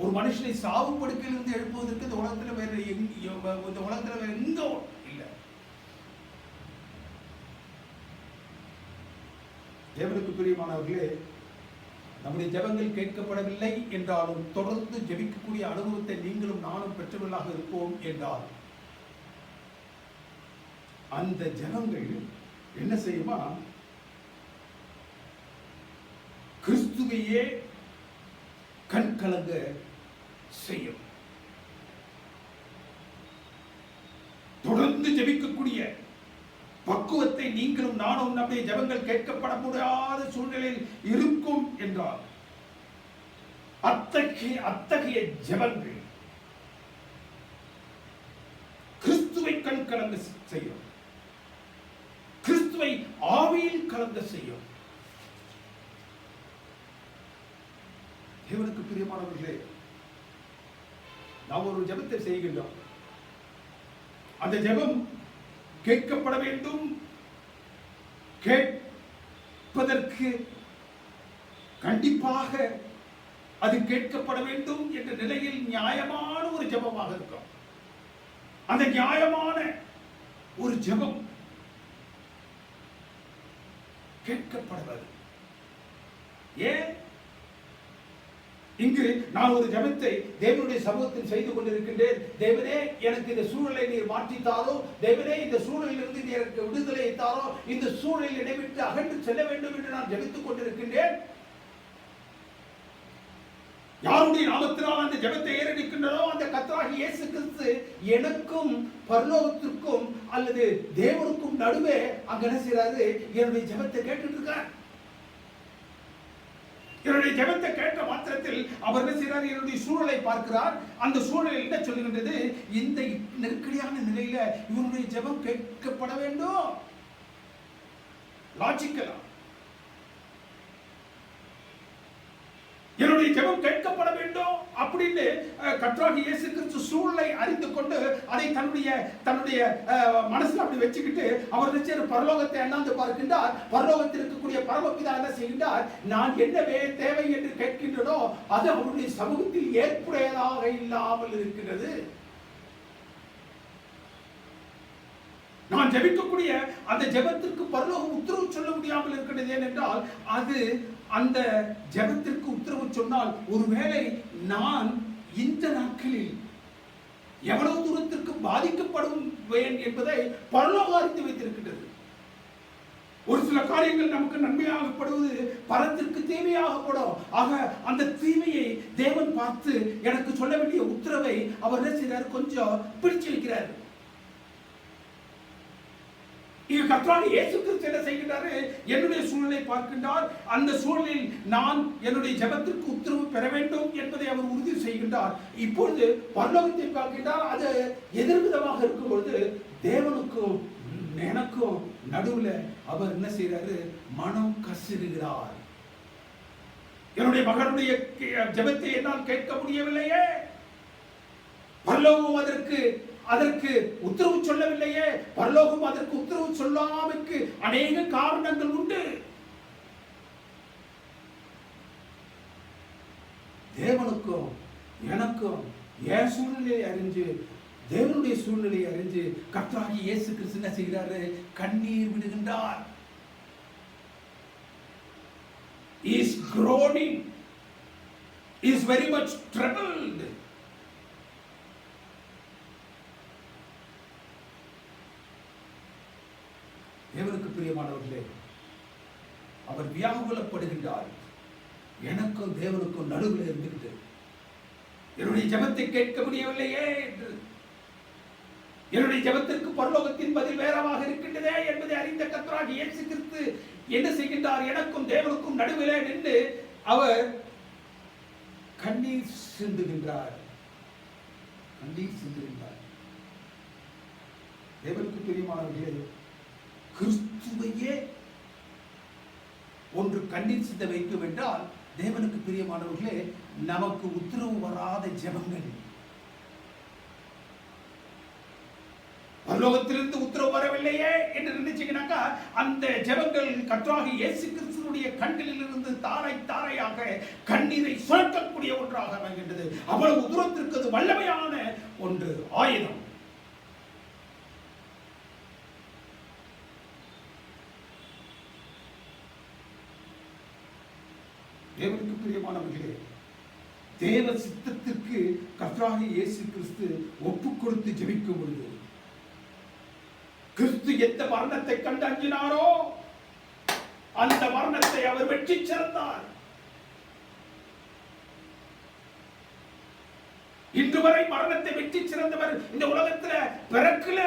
ஒரு மனுஷனை சாவு படுக்கையிலிருந்து எழுப்புவதற்கு இந்த உலகத்தில் வேற எங்க இல்லை. தேவனுக்கு பிரியமானவர்களே, நம்முடைய ஜெபங்கள் கேட்கப்படவில்லை என்றாலும் தொடர்ந்து ஜெபிக்கக்கூடிய அனுபவத்தை நீங்களும் நானும் பெற்றவர்களாக இருப்போம் என்றால், அந்த ஜெபங்கள் என்ன செய்யுமா? கிறிஸ்துவையே கண்கலங்க செய்யும். தொடர்ந்து ஜெபிக்கக்கூடிய பக்குவத்தை நீங்களும் நானும் நம்முடைய ஜெபங்கள் கேட்கப்பட முடியாத சூழ்நிலையில் இருக்கும் என்றால், அத்தகைய ஜெபங்கள் கிறிஸ்துவை கண்கலங்க செய்யும், கிறிஸ்துவை ஆவியில் கலங்க செய்யும். தேவனுக்கு பிரியமானவர்களே, நாம் ஒரு ஜெபத்தை செய்கின்றோம். அந்த ஜெபம் கேட்கப்பட வேண்டும், கேட்பதற்கு கண்டிப்பாக அது கேட்கப்பட வேண்டும் என்ற நிலையில் நியாயமான ஒரு ஜெபமாக இருக்கும். அந்த நியாயமான ஒரு ஜெபம் கேட்கப்படுவது ஏன்? இங்கு நான் ஒரு ஜெபத்தை தேவனுடைய சமூகத்தில் செய்து கொண்டிருக்கின்றேன். தேவனே, எனக்கு இந்த சூழலை நீர் மாற்றித்தாரோ, தேவனே இந்த சூழலிலிருந்து நீர் எனக்கு விடுதலை தாரோ, இந்த சூழலில் இடைவிட்டு அகன்று செல்ல வேண்டும் என்று நான் ஜெபித்துக் கொண்டிருக்கின்றேன். யாருடைய நாமத்தினால் அந்த ஜெபத்தை ஏறெடுக்கின்றனோ அந்த கர்த்தராகிய இயேசு கிறிஸ்து எனக்கும் பரலோகத்திற்கும் அல்லது தேவனுக்கும் நடுவே அங்க என்ன செய்றாரு? என்னுடைய ஜெபத்தை கேட்டுட்டு இருக்கார். என்னுடைய ஜெபத்தை கேட்ட மாத்திரத்தில் அவர் என்ன செய்கிறார்? என்னுடைய சூழலை பார்க்கிறார். அந்த சூழலில் என்ன சொல்லுகின்றது? இந்த நெருக்கடியான நிலையில இவனுடைய ஜெபம் கேட்கப்பட வேண்டும். லாஜிக்கலா என்னுடைய ஜெபம் கேட்கப்பட வேண்டும் அப்படின்னு கர்த்தராகிய இயேசு கிறிஸ்து சூழலை அறிந்து கொண்டு அதை தன்னுடைய மனசுல அப்படி வச்சுக்கிட்டு அவர் வச்சு பரலோகத்தை அண்ணாந்து பார்க்கின்றார். பரலோகத்தில் இருக்கக்கூடிய பரமபிதா என்ன செய்கின்றார்? நான் என்ன தேவை என்று கேட்கின்றனோ அது அவருடைய சமூகத்தில் ஏற்புடையதாக இல்லாமல் இருக்கிறது. நான் ஜெபிக்கக்கூடிய அந்த ஜெபத்திற்கு பரலோகம் உத்தரவு சொல்ல முடியாமல் இருக்கிறது. ஏனென்றால் அது அந்த ஜெபத்திற்கு உத்தரவு சொன்னால் ஒருவேளை நான் இந்த நாட்களில் எவ்வளவு தூரத்திற்கு பாதிக்கப்படுவேன் என்பதை பரலோகம் அறிந்து வைத்திருக்கின்றது. ஒரு சில காரியங்கள் நமக்கு நன்மையாகப்படுவது பரத்திற்கு தீமையாகப்படும். ஆக அந்த தீமையை தேவன் பார்த்து எனக்கு சொல்ல வேண்டிய உத்தரவை அவர் என்ன செய்றார்? கொஞ்சம் பிடிச்சு வைக்கிறார். கர்த்தராகிய இயேசு கிறிஸ்து என்ன செய்கின்றார்? என்னுடைய சூழ்நிலை பார்க்கின்றார். அந்த சூழலில் நான் என்னுடைய ஜெபத்திற்கு உத்தரவு பெற வேண்டும் என்பதை அவர் உறுதி செய்கின்றார். இப்பொழுது பரலோகத்தை பார்க்கின்றார். அது எதிர்விதமாக இருக்கும் பொழுது தேவனுக்கும் எனக்கும் நடுவுல அவர் என்ன செய்யறாரு? மனம் கசிறுகிறார். என்னுடைய மகனுடைய ஜெபத்தை என்னால் கேட்க முடியவில்லையே, பரலோகம் அதற்கு உத்தரவு சொல்லவில்லையே, பரலோகம் அதற்கு உத்தரவு சொல்லாமைக்கு அநேக காரணங்கள் உண்டு. தேவனுக்கும் எனக்கும் என் சூழ்நிலையை அறிஞ்சு தேவனுடைய சூழ்நிலையை அறிஞ்சு கர்த்தராகிய இயேசு கிறிஸ்து என்ன செய்கிறாரு? கண்ணீர் விடுகின்றார். He is groaning. He is very much troubled. தேவனுக்கு பிரியமானவர்களே, அவர் வியாகுலப்படுகின்றார். எனக்கும் தேவனுக்கும் நடுவில் இருந்துகிட்டு என்னுடைய ஜெபத்தை கேட்க முடியவில்லையே என்று, என்னுடைய ஜெபத்திற்கு பரலோகத்தின் பதில் வேறமாக இருக்கின்றதே என்பதை அறிந்த கர்த்தராகிய இயேசு கிறிஸ்து என்ன செய்கின்றார்? எனக்கும் தேவனுக்கும் நடுவிலே நின்று அவர் கண்ணீர் சிந்துகின்றார். தேவனுக்கு பிரியமானவர்களே, கிறிஸ்துவையே ஒன்று கண்ணீர் சிந்த வைக்கும் என்றால், தேவனுக்கு பிரியமானவர்களே, நமக்கு உத்தரவு வராத ஜெபங்கள், பரலோகத்திலிருந்து உத்தரவு வரவில்லையே என்று நினைச்சீங்கன்னாக்கா அந்த ஜெபங்கள் கர்த்தராகிய இயேசு கிறிஸ்துவினுடைய கண்களில் இருந்து தாரை தாரையாக கண்ணீரை சுரக்கக்கூடிய ஒன்றாக அமைகின்றது. அவ்வளவு தூரத்திற்கு அது வல்லமையான ஒன்று, ஆயுதம். தேவனுக்கு பிரியமானவர்களே, தேவ சித்தத்திற்கு கர்த்தராகிய இயேசு கிறிஸ்து ஒப்பு கொடுத்து ஜெபிக்கும் பொழுது, கிறிஸ்து எந்த மரணத்தை கண்டு அஞ்சினாரோ அந்த மரணத்தை அவர் வெற்றி சிறந்தார். இன்று வரை மரணத்தை வெற்றி சிறந்தவர் இந்த உலகத்தில் பிறக்கல.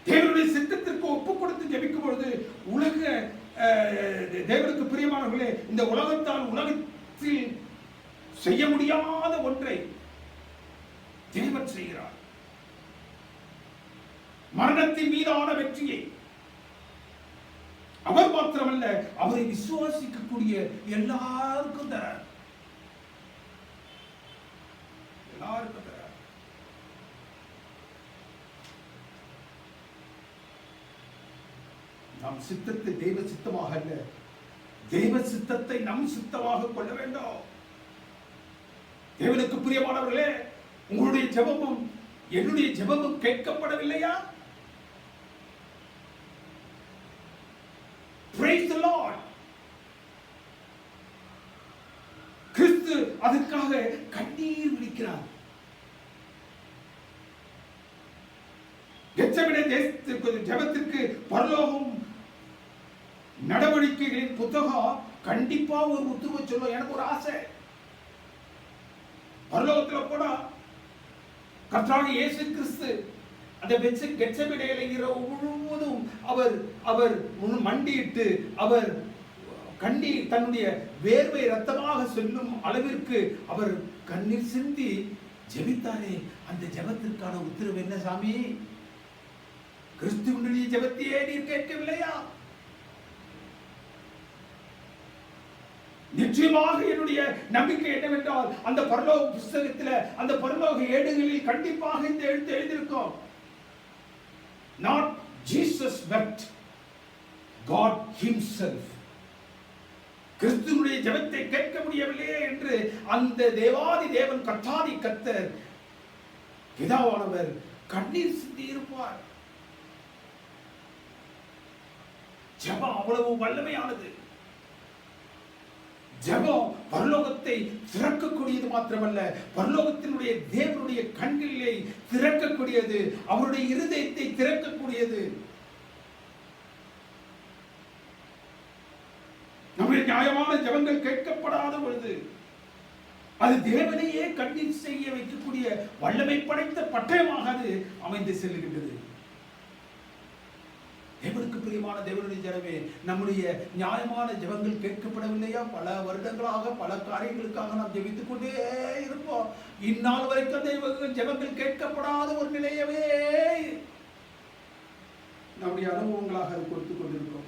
தேவனுடைய சித்தத்திற்கு ஒப்பு கொடுத்து ஜெபிக்கும் பொழுது தேவனுக்கு பிரியமானவர்களே, இந்த உலகத்தில் செய்ய முடியாத ஒன்றை தேவன் செய்கிறார். மரணத்தின் மீதான வெற்றியை அவர் மாத்திரமல்ல, அவரை விசுவாசிக்கக்கூடிய எல்லாருக்கும் தரார். நம் சித்தத்தை தெய்வ சித்தமாக அல்ல, தெய்வ சித்தத்தை நம் சித்தமாக கொள்ள வேண்டும். தேவனுக்கு பிரியமானவர்களே, உங்களுடைய ஜெபமும் என்னுடைய ஜெபமும் கேட்கப்படவில்லையா? Praise the Lord. கிறிஸ்து அதற்காக கண்ணீர் விடுகிறார். கெத்செமனே ஜெபத்திற்கு பரலோகம் நடவடிக்கைகளின் புத்தகம் கண்டிப்பா ஒரு உத்தரவு சொல்லும். எனக்கு ஒரு ஆசை, பரலோகத்தில் போனா கர்த்தராகிய இயேசு கிறிஸ்து அந்த கெத்செமனேயிலே இரவு முழுவதும் அவர் மண்டியிட்டு அவர் கண்ணீர் தன்னுடைய வேர்வை ரத்தமாக செல்லும் அளவிற்கு அவர் கண்ணீர் சிந்தி ஜெபித்தாரே. அந்த ஜெபத்திற்கான உத்தரவு என்ன சாமி? கிறிஸ்துவினுடைய ஜெபத்தையே நீர் கேட்கவில்லையா? நிச்சயமாக என்னுடைய நம்பிக்கை என்னவென்றால் அந்த பரலோக புஸ்தகத்தில், அந்த பரலோக ஏடுகளில் கண்டிப்பாக இந்த எழுத்து எழுதியிருக்கும். Not Jesus wept, God himself. கிறிஸ்துவினுடைய ஜெபத்தை கேட்க முடியவில்லையே என்று அந்த தேவாதி தேவன் கர்த்தாதி கர்த்தர் பிதாவானவர் கண்ணீர் சிந்தி இருப்பார். ஜெபம் அவ்வளவு வல்லமையானது. ஜெபம் பரலோகத்தை திறக்கக்கூடியது மாத்திரமல்ல, பரலோகத்தினுடைய தேவனுடைய கண்களிலே திறக்கக்கூடியது, அவருடைய இருதயத்தை திறக்கக்கூடியது. நம்முடைய நியாயமான ஜெபங்கள் கேட்கப்படாத பொழுது அது தேவனையே கண்ணீர் செய்ய வைக்கக்கூடிய வல்லமை படைத்த பட்டயமாக அது அமைந்து செல்லுகின்றது. தேவனுக்கு பிரியமான தேவனுடைய ஜனமே, நம்முடைய நியாயமான ஜெபங்கள் கேட்கப்படவில்லையா? பல வருடங்களாக பல காரியங்களுக்காக நாம் ஜெபித்துக் கொண்டே இருப்போம். இந்நாள் வரைக்கும் அந்த ஜெபங்கள் கேட்கப்படாத ஒரு நிலையவே நம்முடைய அனுபவங்களாக அது கொடுத்துக் கொண்டிருக்கிறோம்.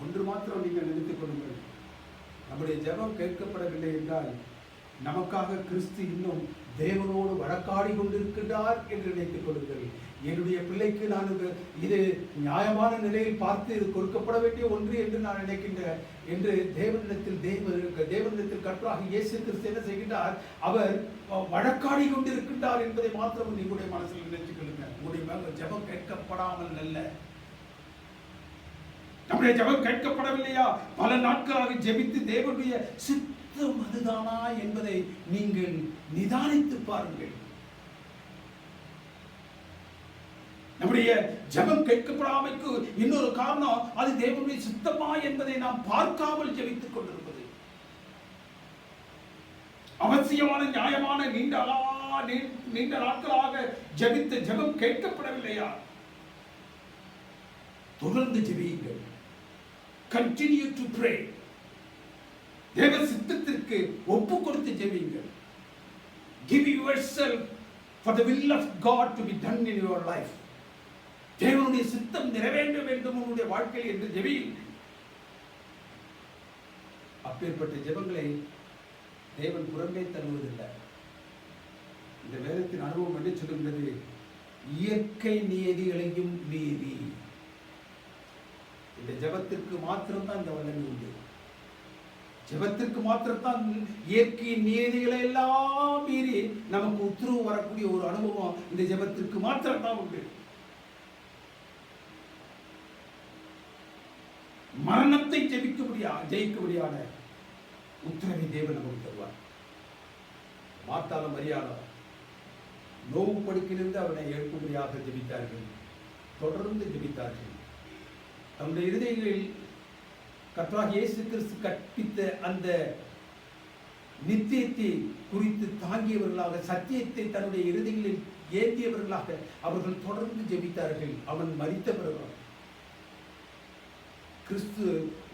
ஒன்று மாத்திரம் நீங்கள் நினைத்துக் கொள்ளுங்கள், நம்முடைய ஜெபம் கேட்கப்படவில்லை என்றால் நமக்காக கிறிஸ்து இன்னும் தேவனோடு வழக்காடி கொண்டிருக்கின்றார் என்று நினைத்துக் கொள்ளுங்கள். என்னுடைய பிள்ளைக்கு நான் இது நியாயமான நிலையில் பார்த்து இது கொடுக்கப்பட வேண்டிய ஒன்று என்று நான் நினைக்கின்றேன் என்று தேவனிடத்தில் கர்த்தராகிய இயேசு கிறிஸ்து என்ன செய்கின்றார்? அவர் வழக்காடி கொண்டிருக்கின்றார் என்பதை மாத்திரம் நீங்களுடைய மனசில் நினைத்துக் கொள்ளுங்கள். உங்களுடைய ஜெபம் கேட்கப்படாமல் அல்ல. நம்முடைய ஜெபம் கேட்கப்படவில்லையா? பல நாட்களாக ஜெபித்து தேவனுடைய சித்தம் அதுதானா என்பதை நீங்கள் நிதானித்து பாருங்கள். நம்முடைய ஜெபம் கேட்கப்படாமைக்கு இன்னொரு காரணம், அது தேவனுடைய சித்தமா என்பதை நாம் பார்க்காமல் ஜெபித்துக் கொண்டிருப்பது. அவசியமான நியாயமான நீண்ட நாட்களாக ஜெபித்த ஜெபம் கேட்கப்படவில்லையா? தொடர்ந்து ஜெபியுங்கள். Continue to pray. தேவ சித்தத்திற்கு ஒப்பு கொடுத்து ஜெபியுங்கள். Give yourself for the will of God to be done in your life. தேவனுடைய சித்தம் நிறைவேற வேண்டும் உங்களுடைய வாழ்க்கையில் என்று ஜெபியுங்கள். அப்பேற்பட்ட ஜெபங்களை தேவன் புறம்பே தருவதில்லை. இந்த வேதத்தின் அனுபவம் என்று சொல்லுகிறது, இயற்கை நியதிகளையும் மீறி. இந்த ஜெபத்திற்கு மாத்திரம்தான் இந்த வல்லமை உண்டு. ஜெபத்திற்கு மாத்திரம்தான் இயற்கையின் நியதிகளை எல்லாம் மீறி நமக்கு உத்தரவு வரக்கூடிய ஒரு அனுபவம் இந்த ஜெபத்திற்கு மாத்திரம்தான் உண்டு. மரணத்தை ஜெயிக்கும்படியான உத்தரவை தேவன் நமக்கு தருவார். மார்த்தாலும் மரியாளும் நோவு படுக்கையிலிருந்து அவனை எழுப்பும்படியாக ஜெபித்தார்கள். தொடர்ந்து ஜெபித்தார்கள். தன்னுடைய இருதயங்களில் கர்த்தராகிய இயேசு கிறிஸ்து கற்பித்த அந்த நித்தியத்தை குறித்து தாங்கியவர்களாக, சத்தியத்தை தன்னுடைய இருதயங்களில் ஏந்தியவர்களாக அவர்கள் தொடர்ந்து ஜெபித்தார்கள். அவன் மரித்த பிறகு கிறிஸ்து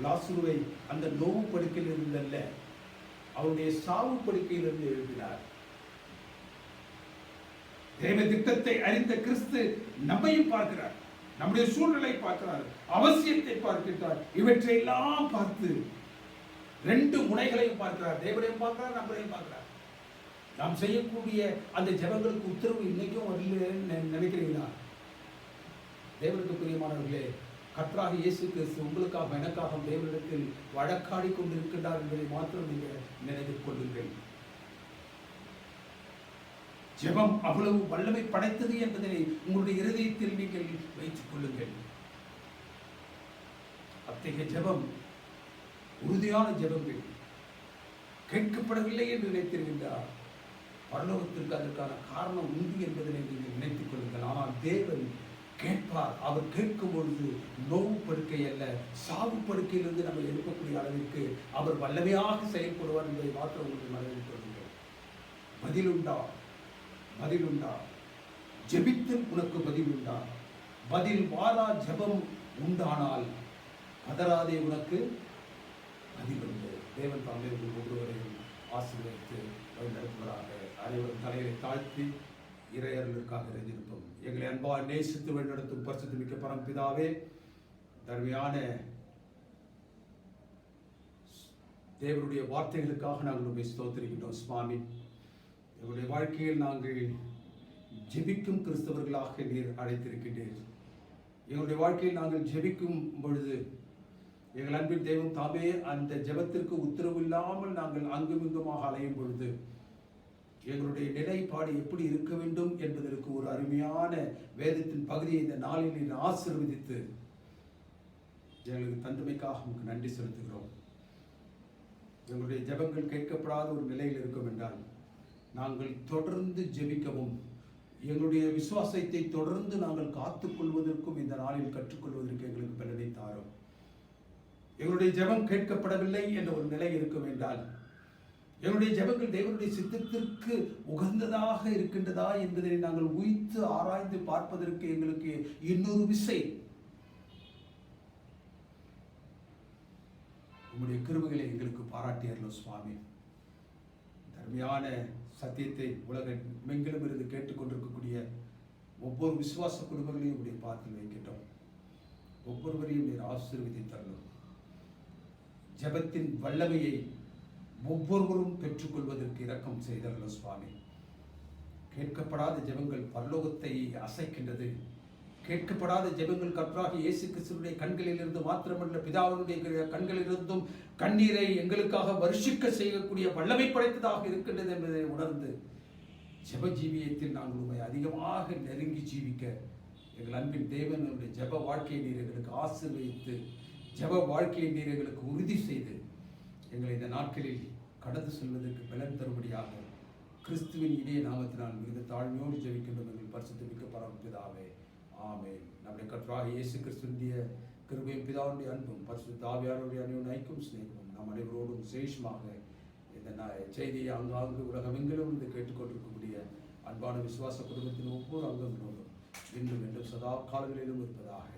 லாசருவை அந்த நோவு படுக்கையில் இருந்தல்ல, அவருடைய சாவு படுக்கையில் இருந்து எழுப்பினார். தேவ திட்டத்தை அறிந்த கிறிஸ்து நம்மையும் பார்க்கிறார், நம்முடைய சூழ்நிலை பார்க்கிறார், அவசியத்தை பார்க்கிறார். இவற்றை எல்லாம் பார்த்து ரெண்டு முனைகளையும் பார்க்கிறார். தேவனையும் பார்க்கிறார், நம்மளையும் பார்க்கிறார். நாம் செய்யக்கூடிய அந்த ஜெபங்களுக்கு உத்தரவு இன்னைக்கும் வரலன்னு நினைக்கிறீங்களா? தேவனுக்கு பிரியமானவர்களே, கர்த்தராகிய இயேசு கிறிஸ்து உங்களுக்காக எனக்காக தேவனிடத்தில் வழக்காடி கொண்டிருக்கின்றார் என்பதை மாத்திரம் நீங்கள் நினைத்துக் கொள்ளுங்கள். ஜெபம் அவ்வளவு வல்லமை படைத்தது என்பதனை உங்களுடைய இருதயத்தில் நீங்கள் வைத்துக் கொள்ளுங்கள். அத்தகைய ஜெபம், உறுதியான ஜெபங்கள் கேட்கப்படவில்லை என்று நினைத்திருக்கின்றார். பரலோகத்திற்கு அதற்கான காரணம் உண்டு என்பதனை நீங்கள் நினைத்துக் கொள்ளுங்கள். ஆனால் தேவன் கேட்பார். அவர் கேட்கும் பொழுது நோவு படுக்கை அல்ல, சாவு படுக்கையிலிருந்து நம்ம எழுப்பக்கூடிய அளவிற்கு அவர் வல்லமையாக செயல்படுவார் என்பதை மாத்திரம் உங்களுக்கு மனதில் கொள்ளுங்கள். பதிலுண்டா? பதிலுண்டா? ஜெபித்து உனக்கு பதில் உண்டா? பதில் வாரா ஜெபம் உண்டானால் பதறாதே, உனக்கு பதில் உண்டு. தேவன் தாமே ஒவ்வொருவரையும் ஆசீர்வதித்து வழிநடத்துவதாக. அனைவரும் தலையை தாழ்த்தி இறையர்களுக்காக இருந்திருப்போம். எங்களை அன்பாக நேசித்து வழிநடத்தும் பரிசுத்தமிக்க பரம்பிதாவே, தர்மையான தேவனுடைய வார்த்தைகளுக்காக நாங்கள் உண்மை ஸ்தோத்திரிக்கின்றோம் சுவாமி. எங்களுடைய வாழ்க்கையில் நாங்கள் ஜெபிக்கும் கிறிஸ்தவர்களாக நீர் அழைத்திருக்கின்றீர். எங்களுடைய வாழ்க்கையில் நாங்கள் ஜெபிக்கும் பொழுது எங்கள் அன்பின் தெய்வம் தாமே அந்த ஜெபத்திற்கு உத்தரவு இல்லாமல் நாங்கள் அங்குமிங்குமாக அலையும் பொழுது எங்களுடைய நிலைப்பாடு எப்படி இருக்க வேண்டும் என்பதற்கு ஒரு அருமையான வேதத்தின் பகுதியை இந்த நாளில் நீர் ஆசீர்வதித்து எங்களுக்கு தந்தமைக்காக உங்களுக்கு நன்றி செலுத்துகிறோம். எங்களுடைய ஜெபங்கள் கேட்கப்படாத ஒரு நிலையில் இருக்கும் என்றால் நாங்கள் தொடர்ந்து ஜெபிக்கவும் எங்களுடைய விசுவாசத்தை தொடர்ந்து நாங்கள் காத்துக்கொள்வதற்கும் இந்த நாளில் கற்றுக்கொள்வதற்கு எங்களுக்கு பலனை தாரும். எங்களுடைய ஜெபம் கேட்கப்படவில்லை என்ற ஒரு நிலை இருக்கும் என்றால் எங்களுடைய ஜெபங்கள் தேவனுடைய சித்தத்திற்கு உகந்ததாக இருக்கின்றதா என்பதை நாங்கள் உய்த்து ஆராய்ந்து பார்ப்பதற்கு எங்களுக்கு இன்னொரு விசை உங்களுடைய கிருபைகளை எங்களுக்கு பாராட்டியறோம் சுவாமி. தர்மையான சத்தியத்தை உலகமெங்கிலும் இருந்து கேட்டுக்கொண்டிருக்கக்கூடிய ஒவ்வொரு விசுவாச குடும்பங்களையும் உடைய பாத்தில் வைக்கின்றோம். ஒவ்வொருவரையும் நீர் ஆசீர்வதித்து தரணும். ஜெபத்தின் வல்லமையை ஒவ்வொருவரும் பெற்றுக்கொள்வதற்கு இரக்கம் செய்தரணும் சுவாமி. கேட்கப்படாத ஜெபங்கள் பரலோகத்தை அசைக்கின்றது. கேட்கப்படாத ஜெபங்கள் கர்த்தராகிய இயேசு கிறிஸ்துவினுடைய கண்களிலிருந்து மாத்திரமல்ல பிதாவினுடைய கண்களிலிருந்தும் கண்ணீரை எங்களுக்காக வருஷிக்க செய்யக்கூடிய வல்லமை படைத்ததாக இருக்கின்றது என்பதை உணர்ந்து ஜெப ஜீவியத்தில் நாங்கள் உண்மை அதிகமாக நெருங்கி ஜீவிக்க எங்கள் அன்பின் தேவனுடைய ஜெப வாழ்க்கையை நீர் எங்களுக்கு ஆசீர்வதித்து ஜெப வாழ்க்கையை நீர் எங்களுக்கு உறுதி செய்து எங்களை இந்த நாட்களில் கடந்து செல்வதற்கு பலன் தரும்படியாக கிறிஸ்துவின் இனிய நாமத்தினால் மிகுந்த தாழ்மையோடு ஜெபிக்கின்றோம் எங்கள் பரிசுத்தமிக்க பரமபிதாவே. ஆமென். நம்முடைய கர்த்தராகிய இயேசு கிறிஸ்துவினுடைய கிருபையும் பிதாவுடைய அன்பும் பரிசுத்த ஆவியானவருடைய அன்பும் ஐக்கியம் சிநேகமும் நம் அனைவரோடும் விசேஷமாக இந்த செய்தியை அங்காங்கு உலகமெங்கிலும் இருந்து கேட்டுக்கொண்டிருக்கக்கூடிய அன்பான விசுவாச குடும்பத்தின் ஒவ்வொரு அங்கங்களோடும் இன்றும் என்றும் சதா காலங்களிலும் இருப்பதாக.